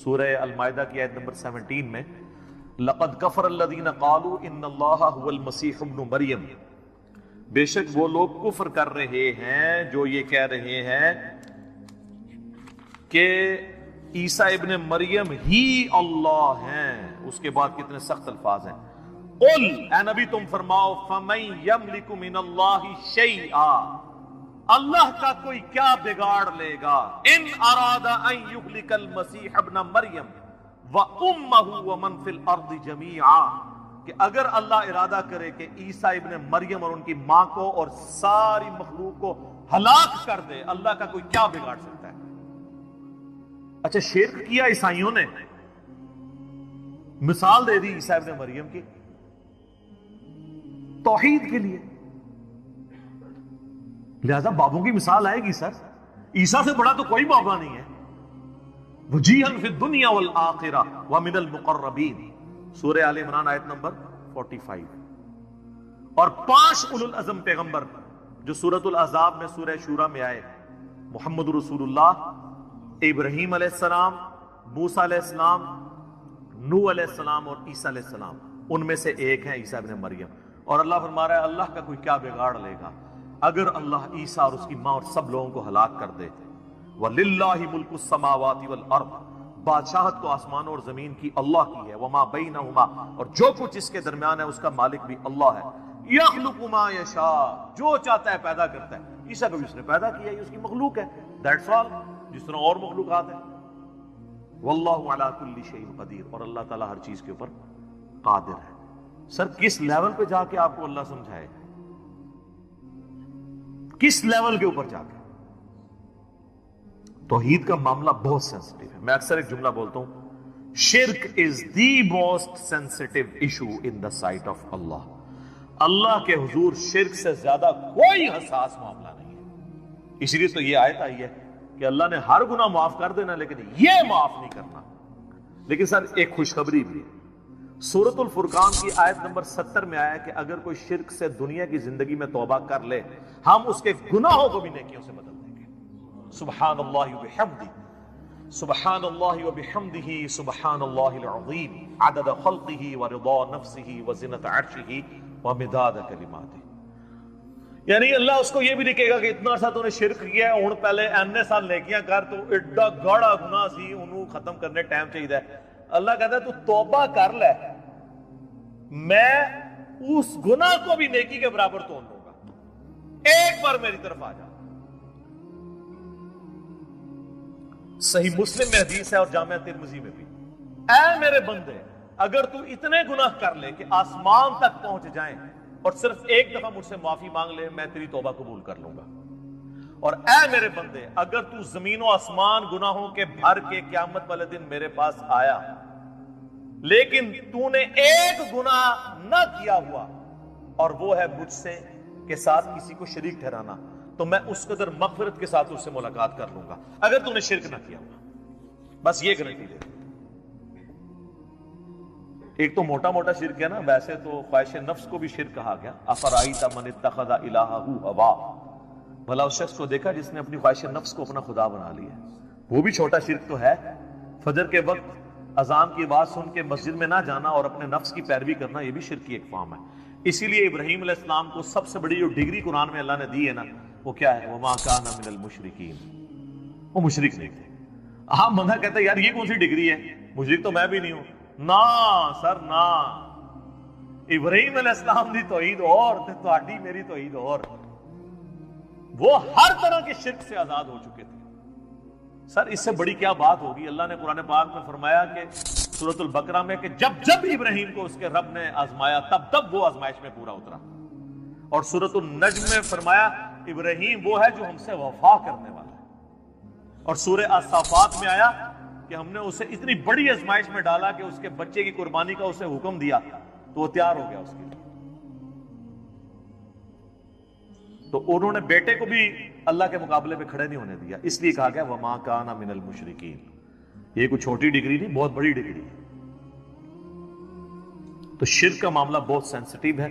A: سورہ المائدہ کی آیت نمبر 17 میں لَقَدْ كَفَرَ الَّذِينَ قَالُوا إِنَّ اللَّهَ هُوَ الْمَسِيحُ ابْنُ مَرْيَمَ. بے شک وہ لوگ کفر کر رہے ہیں جو یہ کہہ رہے ہیں کہ عیسیٰ ابن مریم ہی اللہ ہیں. اس کے بعد کتنے سخت الفاظ ہیں. قل اے نبی تم فرماؤ فَمَن يَمْلِكُ مِنَ اللَّهِ شَيْئًا. اللہ کا کوئی کیا بگاڑ لے گا. ان اراد ان یہلک المسیح ابن مریم وامہ ومن فی الارض جمیعا. کہ اگر اللہ ارادہ کرے کہ عیسیٰ ابن مریم اور ان کی ماں کو اور ساری مخلوق کو ہلاک کر دے، اللہ کا کوئی کیا بگاڑ سکتا ہے؟ اچھا شرک کیا عیسائیوں نے، مثال دے دی عیسیٰ ابن مریم کی توحید کے لیے، لہذا بابوں کی مثال آئے گی. سر عیسیٰ سے بڑا تو کوئی بابا نہیں ہے. وجیہاً فی الدنیا والآخرہ ومن المقربین. سورہ آل عمران آیت نمبر 45. اور 5 اولو العزم پیغمبر جو سورۃ الاحزاب میں سورہ شورى میں آئے، محمد رسول اللہ، ابراہیم علیہ السلام، موسیٰ علیہ السلام، نوح علیہ السلام اور عیسیٰ علیہ السلام، ان میں سے ایک ہیں عیسیٰ ابن مریم. اور اللہ فرما رہا ہے اللہ کا کوئی کیا بگاڑ لے گا اگر اللہ عیسیٰ اور اس کی ماں اور سب لوگوں کو ہلاک کر دے. وَلِلَّهِ مُلْكُ السَّمَاوَاتِ وَالْأَرْضِ. بادشاہت تو آسمانوں اور زمین کی اللہ کی ہے. وَمَا بَيْنَهُمَا. اور جو کچھ اس کے درمیان ہے اس کا مالک بھی اللہ ہے. يَخْلُقُ مَا يَشَاءُ. جو چاہتا ہے پیدا کرتا ہے. عیسیٰ کو بھی اس نے پیدا کیا، یہ اس کی مخلوق ہے. That's all. جس طرح اور مخلوقات ہیں. وَاللَّهُ عَلَى كُلِّ شَيْءٍ قَدِيرٌ. اور اللہ تعالیٰ ہر چیز کے اوپر قادر ہے. سر کس لیول پہ جا کے آپ کو اللہ سمجھائے، کس لیول کے اوپر جا کے؟ توحید کا معاملہ بہت سینسٹیو ہے. میں اکثر ایک جملہ بولتا ہوں، شرک is the most sensitive issue in the sight of Allah. Allah کے حضور شرک سے زیادہ کوئی حساس معاملہ نہیں ہے. اس لیے تو یہ آیت آئی ہے کہ اللہ نے ہر گناہ معاف کر دینا لیکن یہ معاف نہیں کرنا. لیکن سر ایک خوشخبری بھی ہے. سورۃ الفرقان کی آیت نمبر 70 میں آیا کہ اگر کوئی شرک سے دنیا کی زندگی میں توبہ کر لے، ہم اس کے گناہوں کو بھی نیکیوں سے بدل دیں گے. سبحان اللہ وبحمدہ، سبحان اللہ وبحمدہ، سبحان اللہ العظیم، عدد خلقہ ورضا نفسہ وزنۃ عرشہ ومداد کلماتہ. یعنی اللہ اس کو یہ بھی لکھے گا کہ اتنا سا تو نے شرک کیا ہے، ہن پہلے اینے سال نیکیاں کر، تو ایڈا گاڑا گناہ سی، انہوں ختم کرنے ٹائم چاہیے. اللہ کہتا ہے تو توبہ کر لے، میں اس گناہ کو بھی نیکی کے برابر تول لوں گا. ایک بار میری طرف آ جا. صحیح مسلم میں حدیث ہے اور جامعہ ترمذی میں بھی، اے میرے بندے اگر تو اتنے گناہ کر لے کہ آسمان تک پہنچ جائیں اور صرف ایک دفعہ مجھ سے معافی مانگ لے، میں تیری توبہ قبول کر لوں گا. اور اے میرے بندے اگر تو زمین و آسمان گناہوں کے بھر کے قیامت والے دن میرے پاس آیا لیکن تو نے ایک گناہ نہ کیا ہوا اور وہ ہے مجھ سے کے ساتھ کسی کو شریک ٹھہرانا تو میں اس قدر مغفرت کے ساتھ اس سے ملاقات کر لوں گا اگر تو نے شرک نہ کیا ہوا. بس یہ گارنٹی دے. ایک تو موٹا موٹا شرک ہے نا, ویسے تو خواہش نفس کو بھی شرک کہا گیا. افرائیت من اتخذ الہہ ہوا, بھلا اس شخص کو دیکھا جس نے اپنی خواہش نفس کو اپنا خدا بنا لیا. وہ بھی چھوٹا شرک تو ہے. فجر کے وقت اذان کی آواز سن کے مسجد میں نہ جانا اور اپنے نفس کی پیروی کرنا یہ بھی شرک کی ایک فارم ہے. اسی لیے ابراہیم علیہ السلام کو سب سے بڑی جو ڈگری قرآن میں اللہ نے دی ہے نا وہ کیا ہے, وما کان من المشرکین, وہ مشرک نہیں تھے. ہاں بندہ کہتا ہے یار یہ کون سی ڈگری ہے, مشرک تو میں بھی نہیں ہوں. نا سر نا, ابراہیم علیہ السلام دی توحید اور تے تہاڈی میری توحید اور. وہ ہر طرح کے شرک سے آزاد ہو چکے تھے. سر اس سے بڑی کیا بات ہوگی. اللہ نے قرآن پاک میں فرمایا کہ سورۃ البقرہ میں کہ جب جب ابراہیم کو اس کے رب نے آزمایا تب تب وہ آزمائش میں پورا اترا. اور سورۃ النجم میں فرمایا ابراہیم وہ ہے جو ہم سے وفا کرنے والا ہے. اور سورہ الصافات میں آیا کہ ہم نے اسے اتنی بڑی آزمائش میں ڈالا کہ اس کے بچے کی قربانی کا اسے حکم دیا تو وہ تیار ہو گیا اس کے لیے. تو انہوں نے بیٹے کو بھی اللہ کے مقابلے پہ کھڑے نہیں ہونے دیا, اس لیے کہا گیا وما کان من المشرکین. یہ کوئی چھوٹی ڈگری نہیں, بہت بڑی ڈگری ہے. تو شرک کا معاملہ بہت سینسٹیو ہے.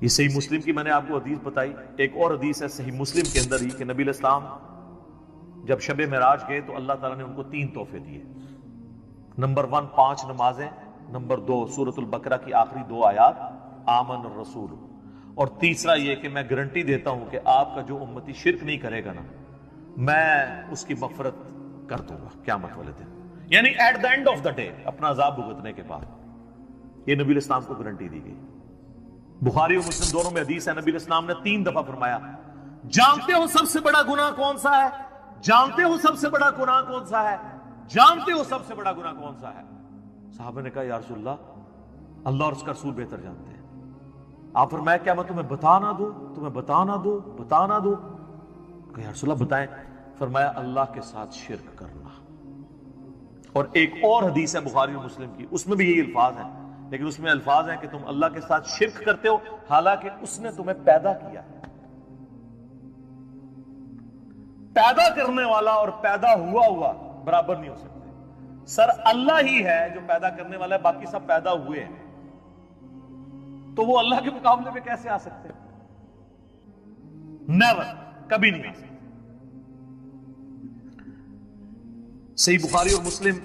A: یہ صحیح مسلم کی میں نے آپ کو حدیث بتائی. ایک اور حدیث ہے صحیح مسلم کے اندر ہی کہ نبی علیہ السلام جب شب معراج گئے تو اللہ تعالیٰ نے ان کو 3 تحفے دیے. نمبر 1 5 نمازیں, نمبر 2 سورۃ البقرہ کی آخری 2 آیات آمن الرسول, اور تیسرا یہ کہ میں گارنٹی دیتا ہوں کہ آپ کا جو امتی شرک نہیں کرے گا نا میں اس کی مغفرت کر دوں گا قیامت والے دن, یعنی at the end of the day اپنا عذاب بھگتنے کے بعد. یہ نبی علیہ السلام کو گارنٹی دی گئی. بخاری اور مسلم دونوں میں حدیث ہے, نبی علیہ السلام نے 3 دفعہ فرمایا جانتے ہو سب سے بڑا گناہ کون سا ہے, جانتے ہو سب سے بڑا گناہ کون سا ہے, جانتے ہو سب سے بڑا گناہ کون سا ہے. صحابہ نے کہا یا رسول اللہ, اللہ اور اس کا رسول بہتر جانتے ہیں. آپ فرمایا کیا میں تمہیں بتا نہ دوں, تمہیں بتا نہ دوں, بتا نہ دوں. کہ یا رسول اللہ بتائیں. فرمایا اللہ کے ساتھ شرک کرنا. اور ایک اور حدیث ہے بخاری اور مسلم کی, اس میں بھی یہی الفاظ ہیں, لیکن اس میں الفاظ ہیں کہ تم اللہ کے ساتھ شرک کرتے ہو حالانکہ اس نے تمہیں پیدا کیا. پیدا کرنے والا اور پیدا ہوا برابر نہیں ہو سکتے. سر اللہ ہی ہے جو پیدا کرنے والا ہے, باقی سب پیدا ہوئے ہیں, تو وہ اللہ کے مقابلے میں کیسے آ سکتے ہیں؟ نیور, کبھی نہیں آ سکتے. صحیح بخاری اور مسلم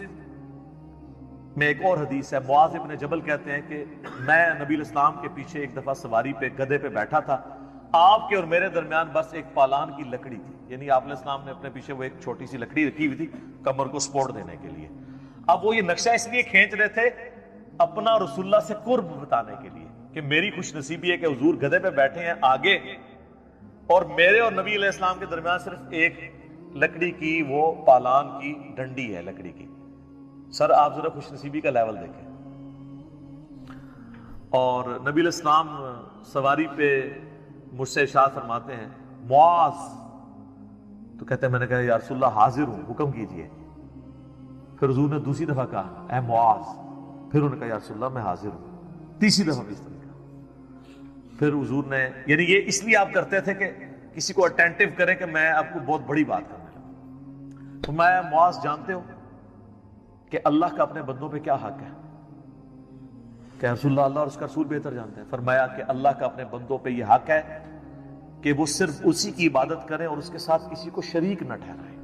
A: میں ایک اور حدیث ہے, معاذ ابن جبل کہتے ہیں کہ میں نبی علیہ السلام کے پیچھے ایک دفعہ سواری پہ گدھے پہ بیٹھا تھا, آپ کے اور میرے درمیان بس ایک پالان کی لکڑی تھی, یعنی آپ علیہ السلام نے اپنے پیچھے وہ ایک چھوٹی سی لکڑی رکھی ہوئی تھی کمر کو سپورٹ دینے کے لیے. اب وہ یہ نقشہ اس لیے کھینچ رہے تھے اپنا رسول اللہ سے قرب بتانے کے لیے کہ میری خوش نصیبی ہے کہ حضور گدھے پہ بیٹھے ہیں آگے اور میرے اور نبی علیہ السلام کے درمیان صرف ایک لکڑی کی وہ پالان کی ڈنڈی ہے لکڑی کی. سر آپ ذرا خوش نصیبی کا لیول دیکھیں. اور نبی علیہ السلام سواری پہ مجھ سے ارشاد فرماتے ہیں معاذ, تو کہتے ہیں میں نے کہا یا رسول اللہ حاضر ہوں, حکم کیجئے. پھر حضور نے دوسری دفعہ کہا اے معاذ, پھر انہوں نے کہا یا رسول اللہ میں حاضر ہوں. تیسری دفعہ بھی اس طرح کہا. پھر حضور نے, یعنی یہ اس لیے آپ کرتے تھے کہ کسی کو اٹینٹیو کریں کہ میں آپ کو بہت بڑی بات کرنے لگا. تو میں معاذ جانتے ہو کہ اللہ کا اپنے بندوں پہ کیا حق ہے؟ کہ رسول اللہ اور اس کا رسول بہتر جانتے ہیں. فرمایا کہ اللہ کا اپنے بندوں پہ یہ حق ہے کہ وہ صرف اسی کی عبادت کریں اور اس کے ساتھ کسی کو شریک نہ ٹھہرائیں.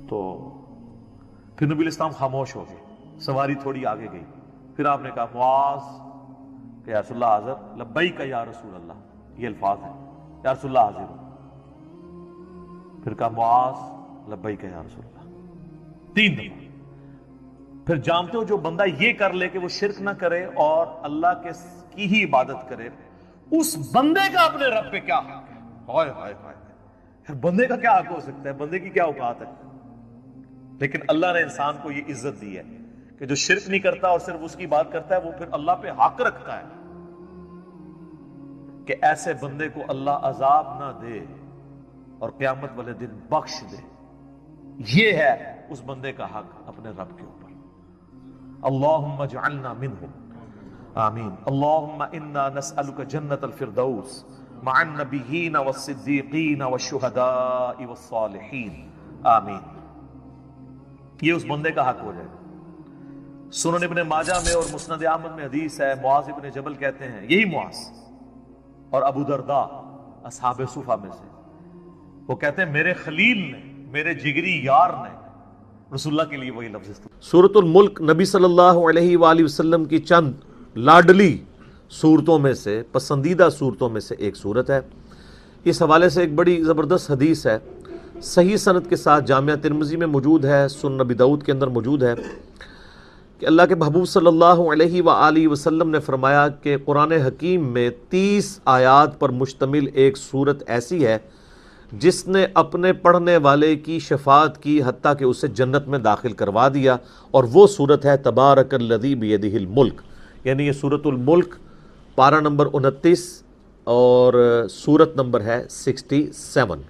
A: تو پھر نبی علیہ السلام خاموش ہو گئے, سواری تھوڑی آگے گئی. پھر آپ نے کہا معاذ کہ یا رسول اللہ حاضر, لبیک یا رسول اللہ, یہ الفاظ ہیں یا رسول اللہ حاضر ہوں. پھر کہا معاذ لبیک یا رسول اللہ, 3 دفعہ. پھر جانتے ہو جو بندہ یہ کر لے کہ وہ شرک نہ کرے اور اللہ کی ہی عبادت کرے, اس بندے کا اپنے رب پہ کیا حق ہے؟ ہائے ہائے ہائے, بندے کا کیا حق ہو سکتا ہے, بندے کی کیا اوقات ہے؟ لیکن اللہ نے انسان کو یہ عزت دی ہے کہ جو شرک نہیں کرتا اور صرف اس کی بات کرتا ہے وہ پھر اللہ پہ حق رکھتا ہے. کہ ایسے بندے کو اللہ عذاب نہ دے اور قیامت والے دن بخش دے. یہ ہے اس بندے کا حق اپنے رب کے اوپر. اللہم اجعلنا منہم آمین. اللہم انا نسألک جنت الفردوس مع النبیین والصدیقین والشہداء والصالحین آمین. یہ اس بندے کا حق ہو جائے. سنن ابن ماجہ میں اور مسند احمد میں حدیث ہے, معاذ ابن جبل کہتے ہیں, یہی معاذ اور ابو درداء اصحاب صفہ میں سے, وہ کہتے ہیں میرے خلیل نے, میرے جگری یار نے رسول اللہ کے لیے وہی لفظ استعمال. سورۃ الملک نبی صلی اللہ علیہ وآلہ وسلم کی چند لاڈلی صورتوں میں سے, پسندیدہ صورتوں میں سے ایک صورت ہے. اس حوالے سے ایک بڑی زبردست حدیث ہے, صحیح سند کے ساتھ, جامعہ ترمذی میں موجود ہے, سنن نبی داؤد کے اندر موجود ہے, کہ اللہ کے محبوب صلی اللہ علیہ وآلہ وسلم نے فرمایا کہ قرآن حکیم میں 30 آیات پر مشتمل ایک صورت ایسی ہے جس نے اپنے پڑھنے والے کی شفاعت کی حتیٰ کہ اسے جنت میں داخل کروا دیا, اور وہ صورت ہے تبارک الذی بیدہ الملک. یعنی یہ سورۃ الملک پارہ نمبر 29 اور سورت نمبر ہے 67.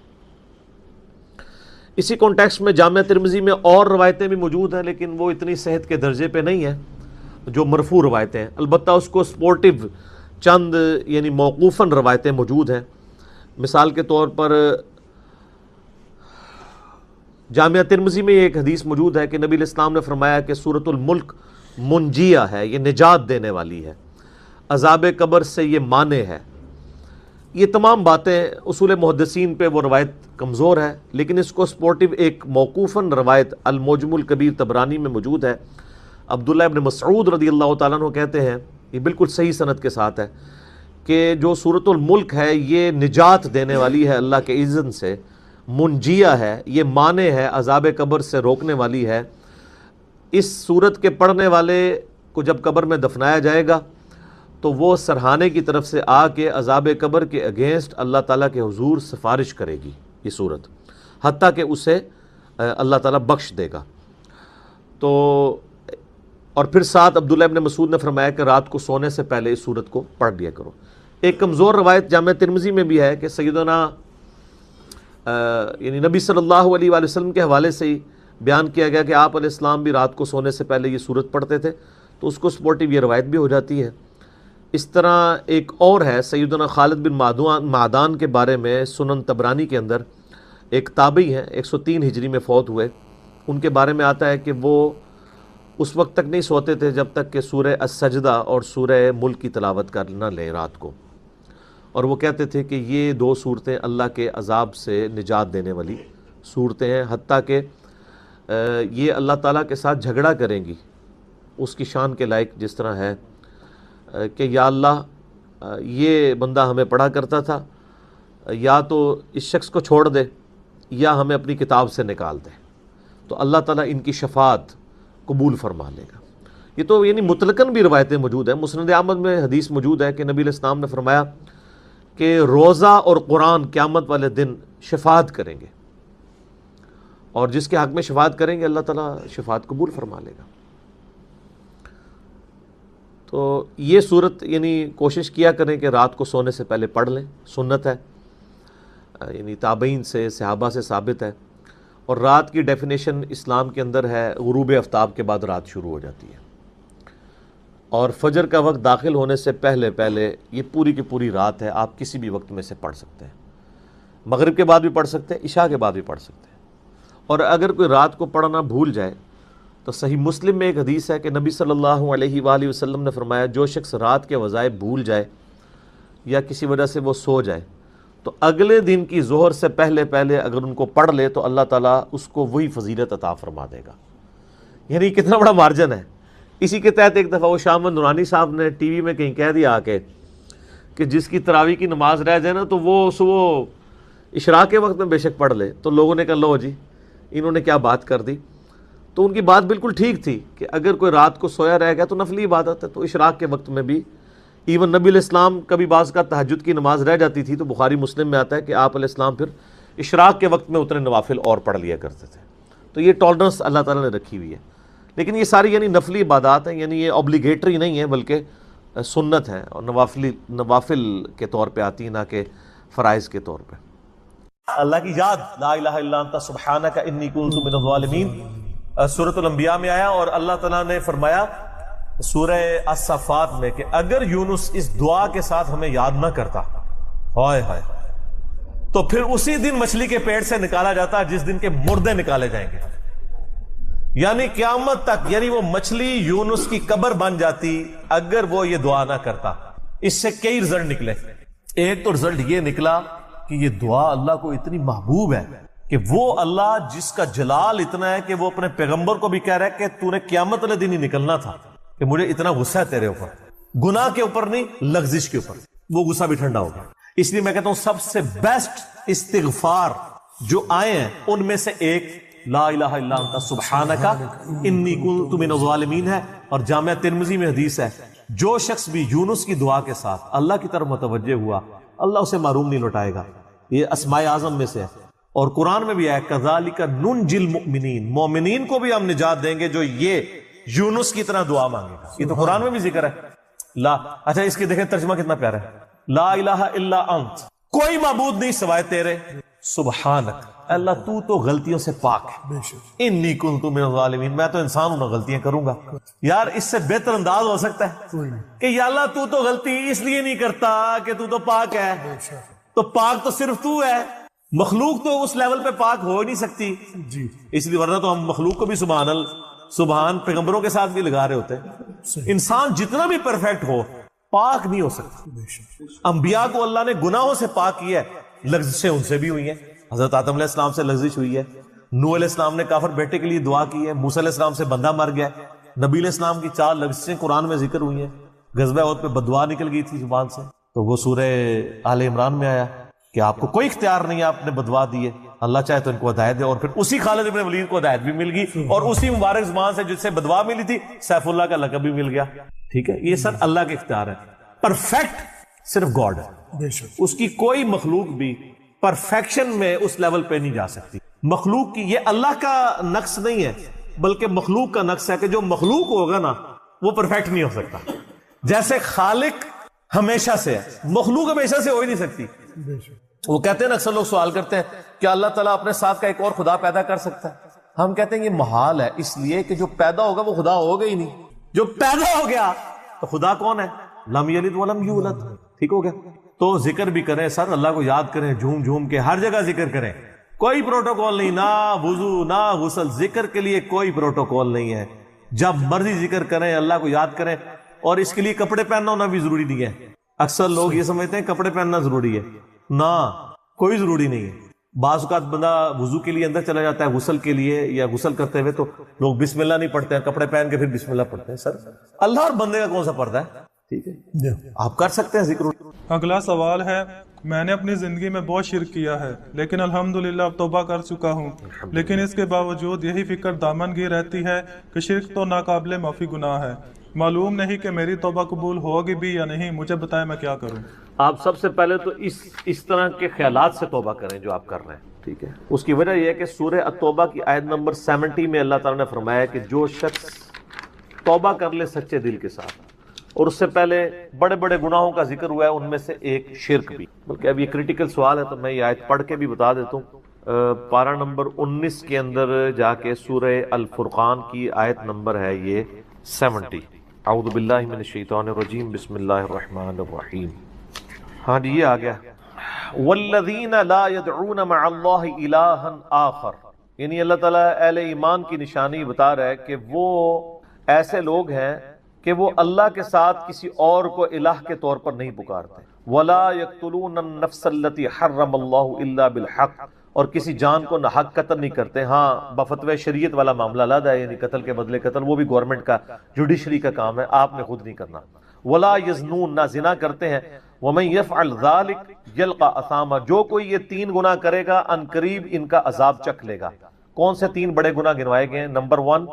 A: اسی کانٹیکسٹ میں جامعہ ترمذی میں اور روایتیں بھی موجود ہیں, لیکن وہ اتنی صحت کے درجے پہ نہیں ہیں جو مرفوع روایتیں ہیں. البتہ اس کو سپورٹیو چند یعنی موقوفاً روایتیں موجود ہیں. مثال کے طور پر جامعہ ترمذی میں ایک حدیث موجود ہے کہ نبی علیہ السلام نے فرمایا کہ سورۃ الملک منجیہ ہے, یہ نجات دینے والی ہے, عذاب قبر سے یہ مانع ہے. یہ تمام باتیں اصول محدثین پہ وہ روایت کمزور ہے, لیکن اس کو سپورٹیو ایک موقوفاً روایت المعجم الکبیر طبرانی میں موجود ہے. عبداللہ ابن مسعود رضی اللہ تعالیٰ عنہ کہتے ہیں, یہ بالکل صحیح سند کے ساتھ ہے, کہ جو سورۃ الملک ہے یہ نجات دینے والی ہے اللہ کے اذن سے, منجیہ ہے, یہ مانع ہے, عذاب قبر سے روکنے والی ہے. اس سورت کے پڑھنے والے کو جب قبر میں دفنایا جائے گا تو وہ سرحانے کی طرف سے آ کے عذاب قبر کے اگینسٹ اللہ تعالیٰ کے حضور سفارش کرے گی یہ صورت, حتیٰ کہ اسے اللہ تعالیٰ بخش دے گا. تو اور پھر ساتھ عبداللہ ابن مسعود نے فرمایا کہ رات کو سونے سے پہلے اس صورت کو پڑھ لیا کرو. ایک کمزور روایت جامعہ ترمذی میں بھی ہے کہ سیدنا یعنی نبی صلی اللہ علیہ وآلہ وسلم کے حوالے سے ہی بیان کیا گیا کہ آپ علیہ السلام بھی رات کو سونے سے پہلے یہ صورت پڑھتے تھے, تو اس کو سپورٹیو یہ روایت بھی ہو جاتی ہے. اس طرح ایک اور ہے سیدنا خالد بن معدان کے بارے میں, سنن طبرانی کے اندر ایک تابعی ہیں, 103 ہجری میں فوت ہوئے. ان کے بارے میں آتا ہے کہ وہ اس وقت تک نہیں سوتے تھے جب تک کہ سورہ السجدہ اور سورہ ملک کی تلاوت کر نہ لیں رات کو, اور وہ کہتے تھے کہ یہ دو صورتیں اللہ کے عذاب سے نجات دینے والی صورتیں ہیں, حتیٰ کہ یہ اللہ تعالیٰ کے ساتھ جھگڑا کریں گی اس کی شان کے لائق, جس طرح ہے کہ یا اللہ یہ بندہ ہمیں پڑھا کرتا تھا, یا تو اس شخص کو چھوڑ دے یا ہمیں اپنی کتاب سے نکال دے, تو اللہ تعالیٰ ان کی شفاعت قبول فرما لے گا. یہ تو یعنی مطلقاً بھی روایتیں موجود ہیں. مسند احمد میں حدیث موجود ہے کہ نبی علیہ السلام نے فرمایا کہ روزہ اور قرآن قیامت والے دن شفاعت کریں گے, اور جس کے حق میں شفاعت کریں گے اللہ تعالیٰ شفاعت قبول فرما لے گا. تو یہ صورت یعنی کوشش کیا کریں کہ رات کو سونے سے پہلے پڑھ لیں, سنت ہے, یعنی تابعین سے صحابہ سے ثابت ہے. اور رات کی ڈیفینیشن اسلام کے اندر ہے غروب آفتاب کے بعد رات شروع ہو جاتی ہے, اور فجر کا وقت داخل ہونے سے پہلے پہلے یہ پوری کی پوری رات ہے. آپ کسی بھی وقت میں سے پڑھ سکتے ہیں, مغرب کے بعد بھی پڑھ سکتے ہیں, عشاء کے بعد بھی پڑھ سکتے ہیں. اور اگر کوئی رات کو پڑھنا بھول جائے تو صحیح مسلم میں ایک حدیث ہے کہ نبی صلی اللہ علیہ وآلہ وسلم نے فرمایا جو شخص رات کے وظائف بھول جائے یا کسی وجہ سے وہ سو جائے تو اگلے دن کی ظہر سے پہلے پہلے اگر ان کو پڑھ لے تو اللہ تعالیٰ اس کو وہی فضیلت عطا فرما دے گا. یعنی کتنا بڑا مارجن ہے. اسی کے تحت ایک دفعہ وہ شاہ احمد نورانی صاحب نے ٹی وی میں کہیں کہہ دیا آ کے کہ جس کی تراویح کی نماز رہ جائے نا تو وہ صبح اشراق کے وقت میں بے شک پڑھ لے. تو لوگوں نے کہا لو جی انہوں نے کیا بات کر دی. تو ان کی بات بالکل ٹھیک تھی کہ اگر کوئی رات کو سویا رہ گیا تو نفلی عبادت ہے, تو اشراق کے وقت میں بھی ایون نبی علیہ السلام کبھی بعض کا تہجد کی نماز رہ جاتی تھی تو بخاری مسلم میں آتا ہے کہ آپ علیہ السلام پھر اشراق کے وقت میں اتنے نوافل اور پڑھ لیا کرتے تھے. تو یہ ٹالرنس اللہ تعالیٰ نے رکھی ہوئی ہے. لیکن یہ ساری یعنی نفلی عبادات ہیں, یعنی یہ اوبلیگیٹری نہیں ہے بلکہ سنت ہے اور نوافل کے طور پہ آتی نہ کہ فرائض کے طور پہ۔ اللہ کی یاد، لا الہ الا انت سبحانک انی کنت من الظالمین، سورۃ الانبیاء میں آیا، اور اللہ تعالیٰ نے فرمایا سورہ الصفات میں کہ اگر یونس اس دعا کے ساتھ ہمیں یاد نہ کرتا، ہائے ہائے، تو پھر اسی دن مچھلی کے پیٹ سے نکالا جاتا جس دن کے مردے نکالے جائیں گے، یعنی قیامت تک، یعنی وہ مچھلی یونس کی قبر بن جاتی اگر وہ یہ دعا نہ کرتا۔ اس سے کئی رزلٹ نکلے۔ ایک تو رزلٹ یہ نکلا کہ یہ دعا اللہ کو اتنی محبوب ہے کہ وہ اللہ جس کا جلال اتنا ہے کہ وہ اپنے پیغمبر کو بھی کہہ رہا ہے کہ تو نے قیامت والے دن ہی نکلنا تھا، کہ مجھے اتنا غصہ ہے تیرے اوپر، گناہ کے اوپر نہیں، لغزش کے اوپر، وہ غصہ بھی ٹھنڈا ہو گیا۔ اس لیے میں کہتا ہوں سب سے بیسٹ استغفار جو آئے ہیں ان میں سے ایک لا الہ الا انت سبحانک انی کنت من الظالمین ہے، اور جامعہ ترمذی میں حدیث ہے جو شخص بھی یونس کی دعا کے ساتھ اللہ کی طرف متوجہ ہوا اللہ اسے محروم نہیں لوٹائے گا۔ یہ اسماء اعظم میں سے ہے، اور قرآن میں بھی ہے کذالک ننجی المؤمنین، مومنین کو بھی ہم نجات دیں گے جو یہ یونس کی طرح دعا مانگے گا۔ یہ تو قرآن میں بھی ذکر ہے۔ اچھا اس کی دیکھیں ترجمہ کتنا پیارا ہے، لا الہ الا انت، کوئی معبود نہیں سوائے تیرے، سبحانک، اللہ تو غلطیوں سے پاک ہے، انی کنت من الظالمین، میں تو انسان ہوں، غلطیاں کروں گا۔ یار اس سے بہتر انداز ہو سکتا ہے کہ یا اللہ تو غلطی اس لیے نہیں کرتا کہ تو پاک ہے، تو پاک تو صرف تو ہے، مخلوق تو اس لیول پہ پاک ہو نہیں سکتی، اس لیے ورنہ تو ہم مخلوق کو بھی سبحان پیغمبروں کے ساتھ بھی لگا رہے ہوتے۔ انسان جتنا بھی پرفیکٹ ہو پاک نہیں ہو سکتا۔ انبیاء کو اللہ نے گناہوں سے پاک کیا ہے، لغزشیں ان سے بھی ہوئی ہیں، حضرت آدم علیہ السلام سے لغزش ہوئی ہے، نوح علیہ السلام نے کافر بیٹے کے لیے دعا کی ہے، موسیٰ علیہ السلام سے بندہ مر گیا، نبی علیہ السلام کی 4 لغزشیں قرآن میں ذکر ہوئی ہیں، غزوہ احد پہ بددعا نکل گئی تھی زبان سے، تو وہ سورہ آل عمران میں آیا کہ آپ کو کوئی اختیار نہیں ہے، آپ نے بددعا دی ہے، اللہ چاہے تو ان کو ہدایت دے، اور پھر اسی خالد ابن ولید کو ہدایت بھی مل گئی، اور اسی مبارک زبان سے جس سے بددعا ملی تھی سیف اللہ کا لقب بھی مل گیا۔ ٹھیک ہے، یہ سر اللہ کے اختیار ہے، پرفیکٹ صرف گاڈ ہے، اس کی کوئی مخلوق بھی پرفیکشن میں اس لیول پہ نہیں جا سکتی۔ مخلوق کی یہ اللہ کا نقص نہیں ہے بلکہ مخلوق کا نقص ہے کہ جو مخلوق ہوگا نا وہ پرفیکٹ نہیں ہو سکتا، جیسے خالق ہمیشہ سے ہے، مخلوق ہمیشہ سے ہو ہی نہیں سکتی۔ وہ کہتے ہیں نا، اکثر لوگ سوال کرتے ہیں کہ اللہ تعالیٰ اپنے ساتھ کا ایک اور خدا پیدا کر سکتا ہے، ہم کہتے ہیں یہ محال ہے، اس لیے کہ جو پیدا ہوگا وہ خدا ہوگا ہی نہیں، جو پیدا ہو گیا تو خدا کون ہے؟ لم یلد ولم یولد، ٹھیک ہو گیا۔ تو ذکر بھی کریں سر، اللہ کو یاد کریں، جھوم جھوم کے ہر جگہ ذکر کریں، کوئی پروٹوکول نہیں، نہ وضو نہ غسل، ذکر کے لیے کوئی پروٹوکول نہیں ہے، جب مرضی ذکر کریں، اللہ کو یاد کریں، اور اس کے لیے کپڑے پہننا ہونا بھی ضروری نہیں ہے۔ اکثر لوگ یہ سمجھتے ہیں کپڑے پہننا ضروری ہے، نہ کوئی ضروری نہیں ہے۔ بعض اوقات بندہ وضو کے لیے اندر چلا جاتا ہے غسل کے لیے، یا غسل کرتے ہوئے تو لوگ بسم اللہ نہیں پڑھتے ہیں، کپڑے پہن کے پھر بسم اللہ پڑھتے ہیں۔ سر اللہ اور بندے کا کون سا پردہ ہے؟ ٹھیک ہے، آپ کر سکتے ہیں ذکر۔
B: اگلا سوال ہے، میں نے اپنی زندگی میں بہت شرک کیا ہے لیکن الحمدللہ اب توبہ کر چکا ہوں، لیکن اس کے باوجود یہی فکر دامن گیر رہتی ہے کہ شرک تو ناقابل معافی گناہ ہے، معلوم نہیں کہ میری توبہ قبول ہوگی بھی یا نہیں، مجھے بتائیں میں کیا کروں۔
A: آپ سب سے پہلے تو اس طرح کے خیالات سے توبہ کریں جو آپ کر رہے ہیں، ٹھیک ہے۔ اس کی وجہ یہ ہے کہ سورہ التوبہ کی آیت نمبر 70 میں اللہ تعالیٰ نے فرمایا کہ جو شخص توبہ کر لے سچے دل کے ساتھ، اور اس سے پہلے بڑے بڑے گناہوں کا ذکر ہوا ہے، ان میں سے ایک شرک بھی، بلکہ اب یہ کریٹیکل سوال ہے تو میں یہ آیت پڑھ کے بھی بتا دیتا ہوں۔ پارہ نمبر 19 کے اندر جا کے سورہ الفرقان کی آیت نمبر ہے یہ 70۔ اعوذ باللہ من الشیطان الرجیم، بسم اللہ الرحمن الرحیم۔ ہاں جی، یہ آ گیا، والذین لا يدعون مع اللہ الہا آخر، یعنی اللہ تعالیٰ اہل ایمان کی نشانی بتا رہا ہے کہ وہ ایسے لوگ ہیں کہ وہ اللہ کے ساتھ کسی اور کو الہ کے طور پر نہیں پکارتے، ولا يقتلون النفس التي حرم اللہ الا بالحق، اور کسی جان کو ناحق قتل نہیں کرتے۔ ہاں بفتوی شریعت والا معاملہ علیحدہ ہے، یعنی قتل کے بدلے قتل، وہ بھی گورنمنٹ کا جوڈیشری کا کام ہے، آپ نے خود نہیں کرنا۔ ولا یزنون، نہ زنا کرتے ہیں۔ ومن یفعل ذلک یلقى اثاما، جو کوئی یہ 3 گناہ کرے گا ان قریب ان کا عذاب چکھ لے گا۔ کون سے 3 بڑے گناہ گنوائے گئے ہیں؟ نمبر 1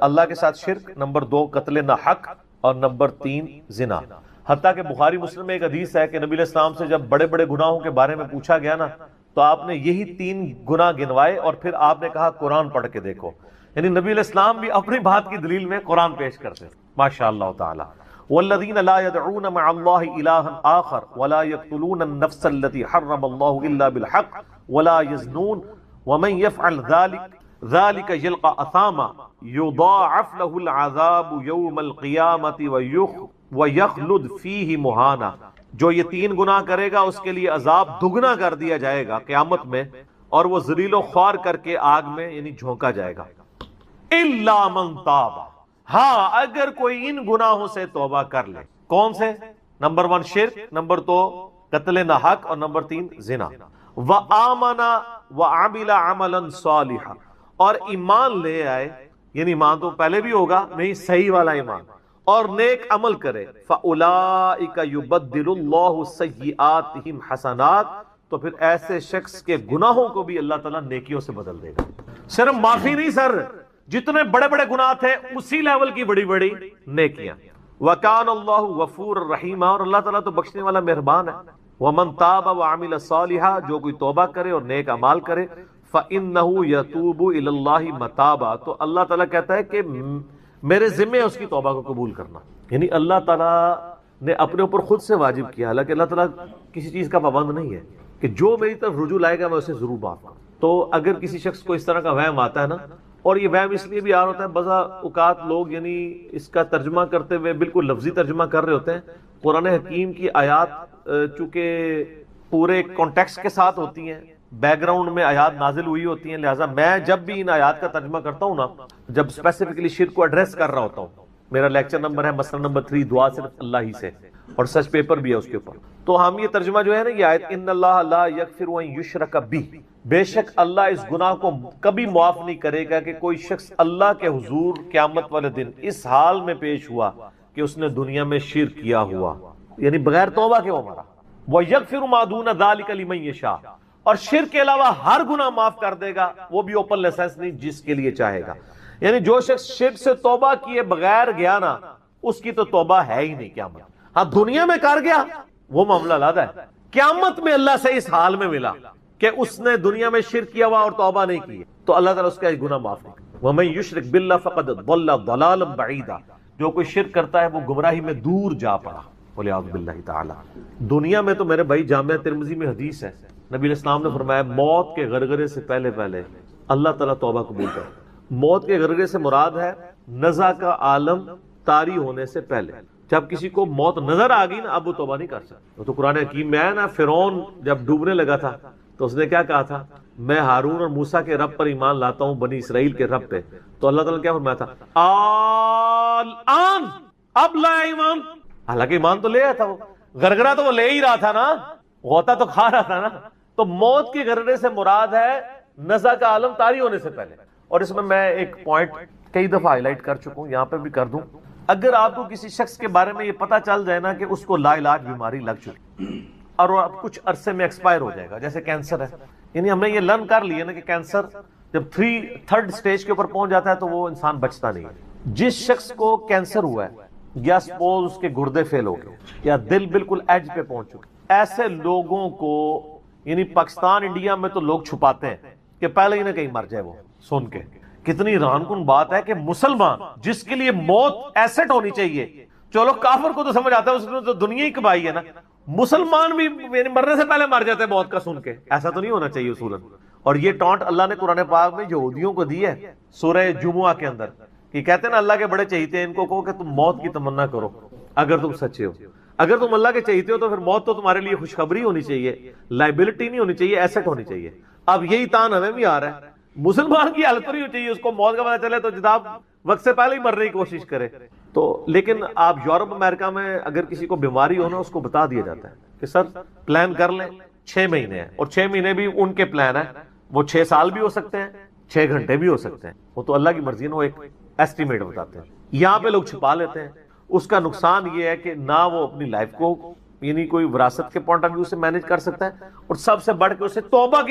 A: اللہ کے ساتھ شرک، نمبر 2 قتل ناحق، اور نمبر 3 زنا۔ حتیٰ کہ بخاری مسلم میں ایک حدیث ہے کہ نبی علیہ السلام سے جب بڑے بڑے گناہوں کے بارے میں پوچھا گیا نا تو آپ نے یہی 3 گناہ گنوائے، اور پھر آپ نے کہا قرآن پڑھ کے دیکھو، یعنی نبی علیہ السلام بھی اپنی بات کی دلیل میں قرآن پیش کرتے ہیں، ماشاء اللہ تعالی۔ والذین لا يدعون مع اللہ الہا آخر ولا يقتلون النفس التي حرم اللہ الا بالحق ولا يزنون ومن يفعل ذلك يلقى اثاما يضاعف له العذاب يوم القیامة ويخلد فيه مہانا. جو یہ 3 گناہ کرے گا اس کے لیے عذاب دگنا کر دیا جائے گا قیامت میں، اور وہ ذلیل و خوار کر کے آگ میں یعنی جھونکا جائے گا. الا من تاب، ہاں اگر کوئی ان گناہوں سے توبہ کر لے. کون سے؟ نمبر 1 شرک، نمبر 2 قتل نہ حق، اور نمبر 3 زنا. وآمن وعمل عملا صالحا، اور ایمان لے آئے، یعنی ایمان تو پہلے بھی ہوگا نہیں، صحیح والا ایمان، اور نیک عمل کرے. فَأُولَئِكَ يُبَدِّلُ اللَّهُ سَيِّئَاتِهِمْ حَسَنَات، تو پھر ایسے شخص کے گناہوں کو بھی اللہ تعالیٰ نیکیوں سے بدل دے گا. صرف معافی نہیں سر، جتنے بڑے بڑے گناہ تھے اسی لیول کی بڑی بڑی نیکیاں. وَكَانَ اللَّهُ غَفُورًا رَحِيمًا، اور اللہ تعالیٰ تو بخشنے والا مہربان ہے. وَمَن تَابَ وَعَمِلَ صَالِحًا، جو کوئی توبہ کرے اور نیک اعمال کرے، فَإِنَّهُ يَتُوبُ إِلَى اللَّهِ مَتَابًا، تو اللہ تعالیٰ کہتا ہے کہ میرے ذمہ اس کی توبہ کو قبول کرنا. یعنی اللہ تعالیٰ نے اپنے اوپر خود سے واجب کیا، حالانکہ اللہ تعالیٰ کسی چیز کا پابند نہیں ہے کہ جو میری طرف رجوع لائے گا میں اسے ضرور معاف کروں. تو اگر کسی شخص کو اس طرح کا وہم آتا ہے نا، اور یہ وہم اس لیے بھی آ رہا ہوتا ہے، بعض اوقات لوگ یعنی اس کا ترجمہ کرتے ہوئے بالکل لفظی ترجمہ کر رہے ہوتے ہیں. قرآن حکیم کی آیات چونکہ پورے کانٹیکسٹ کے ساتھ ہوتی ہیں، بیک گراؤنڈ میں آیات نازل ہوئی ہوتی ہیں، لہٰذا میں جب بھی ان آیات کا ترجمہ کرتا ہوں نا، جب اسپیسیفکلی شرک کو ایڈریس کر رہا ہوتا ہوں، میرا لیکچر نمبر ہے مسئلہ نمبر 3 دعا صرف اللہ ہی سے، اور سچ پیپر بھی ہے اس کے اوپر، تو ہم یہ ترجمہ جو ہے نا، یہ آیت ان اللہ لا یغفر ان یشرک بہ، بے شک اللہ اس گناہ کو کبھی معاف نہیں کرے گا کہ کوئی شخص اللہ کے حضور قیامت والے دن اس حال میں پیش ہوا کہ اس نے دنیا میں شرک کیا ہوا، یعنی بغیر توبہ کے وہ مرا. وَيَغْفِرُ مَا دُونَ ذَلِكَ لِمَن یشاء، اور شرک کے علاوہ ہر گناہ معاف کر دے گا، وہ بھی اوپن لائسنس نہیں، جس کے لیے چاہے گا. یعنی جو شخص شرک سے توبہ کیے بغیر گیا نا، اس کی تو توبہ ہے ہی نہیں قیامت. ہاں دنیا میں کر گیا وہ معاملہ علیحدہ ہے، قیامت میں اللہ سے اس حال میں ملا کہ اس نے دنیا میں شرک کیا ہوا اور توبہ نہیں کی، تو اللہ تعالیٰ اس کا گناہ معاف نہیں کرے. وَمَن يُشْرِكْ بِاللَّهِ فَقَدْ ضَلَّ ضَلَالًا بَعِيدًا، جو کوئی شرک کرتا ہے وہ گمراہی میں دور جا پڑا. وَلِعَوْذُ بِاللَّهِ تَعَالَى. دنیا میں تو میرے بھائی جامعہ ترمذی میں حدیث ہے، نبی علیہ السلام نے فرمایا موت کے غرغرے سے پہلے اللہ تعالیٰ توبہ قبول کرے. موت کے غرغرے سے مراد ہے نزع کا عالم طاری ہونے سے پہلے. جب کسی کو موت نظر آ گئی نا، اب وہ توبہ نہیں کر سکتا. وہ تو قرآن حکیم میں ہے نا، فرعون جب ڈوبنے لگا تھا تو اس نے کیا کہا تھا، میں ہارون اور موسیٰ کے رب پر ایمان لاتا ہوں، بنی اسرائیل کے رب پہ. تو اللہ تعالیٰ نے کیا فرمایا تھا، الآن، اب لایا ایمان. حالانکہ ایمان تو لے آیا تھا، وہ غرغرہ تو وہ لے ہی رہا تھا نا، غوطہ تو کھا رہا تھا نا. تو موت کے غرغرے سے مراد ہے نزع کا عالم طاری ہونے سے پہلے. اور اس میں ایک پوائنٹ کئی دفعہ ہائی لائٹ کر چکا ہوں، یہاں پہ بھی کر دوں. اگر آپ کو کسی شخص کے بارے میں یہ پتا چل جائے نا کہ اس کو لا علاج بیماری لگ چکی اور وہ اب کچھ عرصے میں ایکسپائر ہو جائے گا، جیسے کینسر ہے، یعنی ہم نے یہ لرن کر لیا نا کہ کینسر جب 3rd سٹیج کے اوپر پہنچ جاتا ہے تو وہ انسان بچتا نہیں. جس شخص کو کینسر ہوا ہے، یا سپوز اس کے گردے فیل ہو گئے، یا دل بالکل ایج پہ پہنچ چکے، ایسے لوگوں کو یعنی پاکستان انڈیا میں تو لوگ چھپاتے ہیں کہ پہلے ہی نہ کہیں مر جائے. وہ سن کے کتنی حیران کن بات ہے کہ مسلمان جس کے لیے موت ایسٹ ہونی چاہیے، چلو کافر کو تو سمجھ آتا ہے، اس نے تو دنیا ہی کمائی ہے نا، مسلمان بھی یعنی مرنے سے پہلے مر جاتے ہیں موت کا سن کے. ایسا تو نہیں ہونا چاہیے اصولاً. اور یہ ٹانٹ اللہ نے قرآن پاک میں یہودیوں کو دی ہے سورہ جمعہ کے اندر، کہ کہتے ہیں نا اللہ کے بڑے چہیتے ہیں، ان کو کہو کہ تم موت کی تمنا کرو اگر تم سچے ہو. اگر تم اللہ کے چہیتے ہو تو پھر موت تو تمہارے لیے خوشخبری ہونی چاہیے، لائبلٹی نہیں ہونی چاہیے، ایسٹ ہونی چاہیے. اب یہی تان ہمیں بھی آ رہا ہے، مسلمان کی حالت نہیں ہونی چاہیے، اس کو موت کا پتہ چلے تو جناب وقت سے پہلے ہی مرنے کی کوشش کرے. تو لیکن آپ یورپ امریکہ میں اگر کسی کو بیماری ہو نا، اس کو بتا دیا جاتا ہے کہ سر پلان کر لیں 6 مہینے ہیں، اور 6 مہینے بھی ان کے پلان ہے، وہ 6 سال بھی ہو سکتے ہیں، 6 گھنٹے بھی ہو سکتے ہیں، وہ تو اللہ کی مرضی ہے، وہ ایک ایسٹیمیٹ بتاتے ہیں. یہاں پہ لوگ چھپا لیتے ہیں. اس کا نقصان یہ ہے کہ نہ وہ اپنی لائف کو یعنی کوئی وراثت کے پوائنٹ آف ویو سے مینج کر سکتا ہے، اور سب سے بڑھ کے اسے توبہ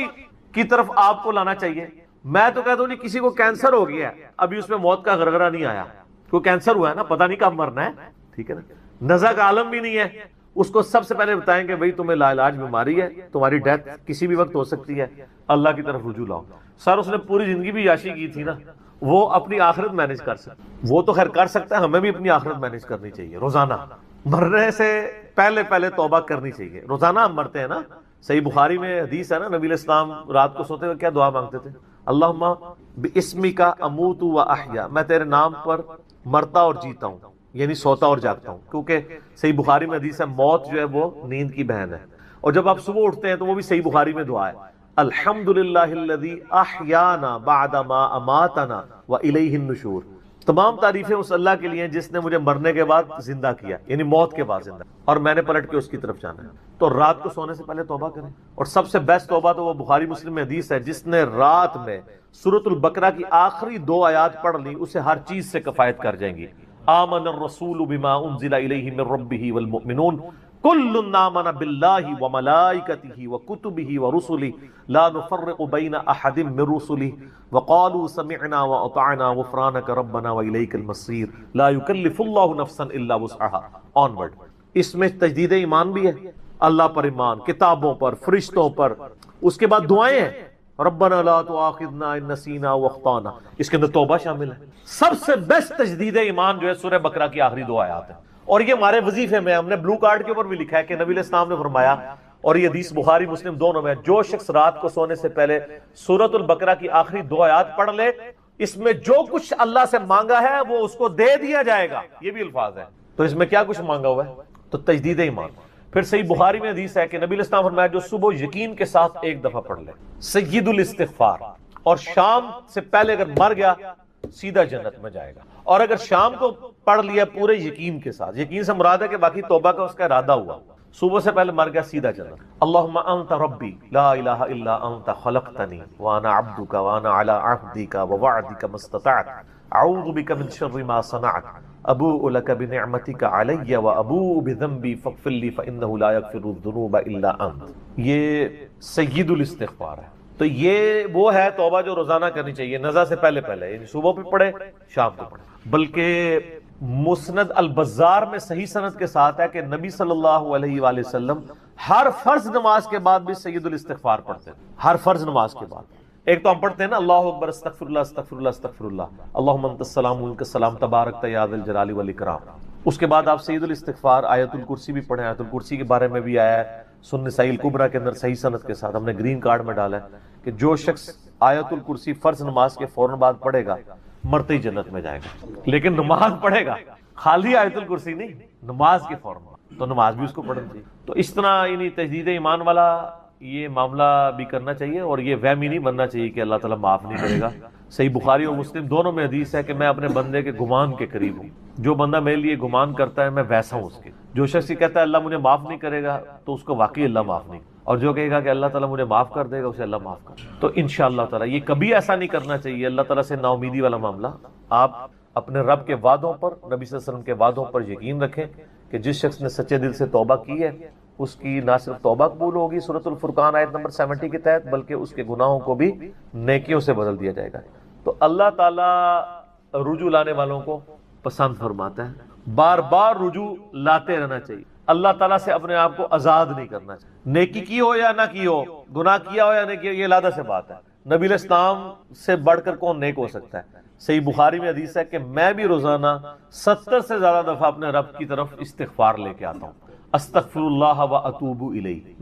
A: کی طرف آپ کو لانا چاہیے. میں تو کہتا ہوں کسی کو کینسر ہو گیا ہے، ابھی اس میں موت کا غرغرہ نہیں آیا، کوئی کینسر ہوا ہے نا، پتہ نہیں کب مرنا ہے، ٹھیک ہے نا، نزع کا عالم بھی نہیں ہے، اس کو سب سے پہلے بتائیں کہ بھائی تمہیں لا علاج بیماری ہے، تمہاری ڈیتھ کسی بھی وقت ہو سکتی ہے، اللہ کی طرف رجوع لاؤ. سر اس نے پوری زندگی بھی عیاشی کی تھی نا، وہ اپنی آخرت مینج کر سکتا ہے، وہ تو خیر کر سکتا ہے، ہمیں بھی اپنی آخرت مینج کرنی چاہیے روزانہ، مرنے سے پہلے توبہ کرنی چاہیے۔ روزانہ ہم مرتے ہیں نا، صحیح بخاری میں حدیث ہے نا، نبی علیہ السلام رات کو سوتے ہوئے کیا دعا مانگتے تھے؟ اللہم باسمک اموت و احیا، میں تیرے نام پر مرتا اور جیتا ہوں، یعنی سوتا اور جاگتا ہوں، کیونکہ صحیح بخاری میں حدیث ہے موت جو ہے وہ نیند کی بہن ہے۔ اور جب آپ صبح اٹھتے ہیں تو وہ بھی صحیح بخاری میں دعا ہے، الحمدللہ الذی احیانا بعد ما اماتنا والیہ النشور، تمام تعریفیں اس اللہ کے لیے ہیں جس نے مجھے مرنے کے بعد زندہ کیا، یعنی موت کے بعد زندہ، اور میں نے پلٹ کے اس کی طرف جانا ہے۔ تو رات کو سونے سے پہلے توبہ کریں، اور سب سے بیسٹ توبہ تو وہ بخاری مسلم میں حدیث ہے، جس نے رات میں سورۃ البقرہ کی آخری 2 آیات پڑھ لی اسے ہر چیز سے کفایت کر جائیں گی۔ آمن الرسول بما انزل الیہ من ربہ والمؤمنون کل آمن باللہ وملائکتہ وکتبہ ورسلہ لا نفرق بین احد من رسلہ وقالوا سمعنا واطعنا غفرانک ربنا والیک المصیر لا یکلف اللہ نفسا الا وسعها آنورڈ۔ اس میں تجدید ایمان بھی ہے، اللہ پر ایمان، کتابوں پر، فرشتوں پر، اس کے بعد دعائیں ہیں، ربنا لا تؤاخذنا ان نسینا واخطانا، اس کے اندر توبہ شامل ہے۔ سب سے بیسٹ تجدید ایمان جو ہے سورہ بقرہ کی آخری 2 آیات ہیں، اور یہ ہمارے وظیفے میں ہم نے بلو کارڈ کے اوپر بھی لکھا ہے کہ نبی علیہ السلام نے فرمایا، اور یہ حدیث بخاری مسلم دونوں میں، جو شخص رات کو سونے سے پہلے سورۃ البقرہ کی آخری 2 آیات پڑھ لے، اس میں جو کچھ اللہ سے مانگا ہے وہ اس کو دے دیا جائے گا، یہ بھی الفاظ ہے۔ تو اس میں کیا کچھ مانگا ہوا ہے؟ تو تجدید ایمان۔ پھر صحیح بخاری میں حدیث ہے کہ نبی علیہ السلام فرمایا جو صبح یقین کے ساتھ 1 دفعہ پڑھ لے سید الاستغفار، اور شام سے پہلے اگر مر گیا سیدھا جنت میں جائے گا، اور اگر شام کو پڑھ لیا پورے یقین کے ساتھ، یقین سے مراد ہے کہ باقی توبہ کا اس کا ارادہ ہوا، صبح سے پہلے مر گیا سیدھا جنت۔ اللہم انت ربی لا الہ الا انت خلقتنی وانا عبدک وانا علی عہدک ووعدک ما استطعت اعوذ بک من شر ما صنعت ابوء لک بنعمتک علی وابوء بذنبی فاغفر لی فانہ لا یغفر الذنوب الا انت۔ یہ سید الاستغفار ہے۔ تو یہ وہ ہے توبہ جو روزانہ کرنی چاہیے، نزا سے پہلے یعنی صبح بھی پڑھے شام کو پڑھے۔ بلکہ مسند البزار میں صحیح سند کے ساتھ ہے کہ نبی صلی اللہ علیہ وآلہ وسلم ہر فرض نماز کے بعد بھی سید الاستغفار پڑھتے ہیں، ہر فرض نماز کے بعد۔ ایک تو ہم پڑھتے ہیں نا اللہ اکبر استغفر اللہ استغفر اللہ استغفر اللہ اللہم انت السلام منک السلام تبارکت یا ذا الجلال والاکرام، اس کے بعد آپ سید الاستغفار آیت الکرسی بھی پڑھیں، آیت الکرسی کے بارے میں بھی آیا ہے سنن نسائی الکبریٰ کے اندر صحیح سند کے ساتھ، ہم نے گرین کارڈ میں ڈالا ہے کہ جو شخص آیت الکرسی فرض نماز کے فوراً بعد پڑھے گا مرتے ہی جنت میں جائے گا۔ لیکن نماز پڑھے گا، خالی آیت الکرسی نہیں، نماز کے فوراً بعد، تو نماز بھی اس کو پڑھنی چاہیے۔ تو اس طرح یعنی تجدید ایمان والا یہ معاملہ بھی کرنا چاہیے، اور یہ وہمی نہیں بننا چاہیے کہ اللہ تعالیٰ معاف نہیں کرے گا۔ صحیح بخاری اور مسلم دونوں میں حدیث ہے کہ میں اپنے بندے کے گمان کے قریب ہوں، جو بندہ میرے لیے گمان کرتا ہے میں ویسا ہوں اس کے۔ جو شخص یہ کہتا ہے اللہ مجھے معاف نہیں کرے گا تو اس کو واقعی اللہ معاف نہیں، اور جو کہے گا کہ اللہ تعالیٰ مجھے معاف کر دے گا اسے اللہ معاف کر۔ تو انشاءاللہ تعالیٰ یہ کبھی ایسا نہیں کرنا چاہیے اللہ تعالیٰ سے نا امیدی والا معاملہ۔ آپ اپنے رب کے وعدوں پر، نبی صلی اللہ علیہ وسلم کے وعدوں پر یقین رکھیں کہ جس شخص نے سچے دل سے توبہ کی ہے اس کی نہ صرف توبہ قبول ہوگی سورۃ الفرقان آیت نمبر 70 کے تحت، بلکہ اس کے گناہوں کو بھی نیکیوں سے بدل دیا جائے گا۔ تو اللہ تعالیٰ رجوع لانے والوں کو پسند فرماتا ہے، بار بار رجوع لاتے رہنا چاہیے، اللہ تعالیٰ سے اپنے آپ کو آزاد نہیں کرنا چاہیے، نیکی کی ہو یا نہ کی ہو، گناہ کیا ہو یا نہیں کیا، یہ علیحدہ سے بات ہے۔ نبی علیہ السلام سے بڑھ کر کون نیک ہو سکتا ہے؟ صحیح بخاری میں حدیث ہے کہ میں بھی روزانہ 70 سے زیادہ دفعہ اپنے رب کی طرف استغفار لے کے آتا ہوں، استغفر اللہ و اتوب الیہ۔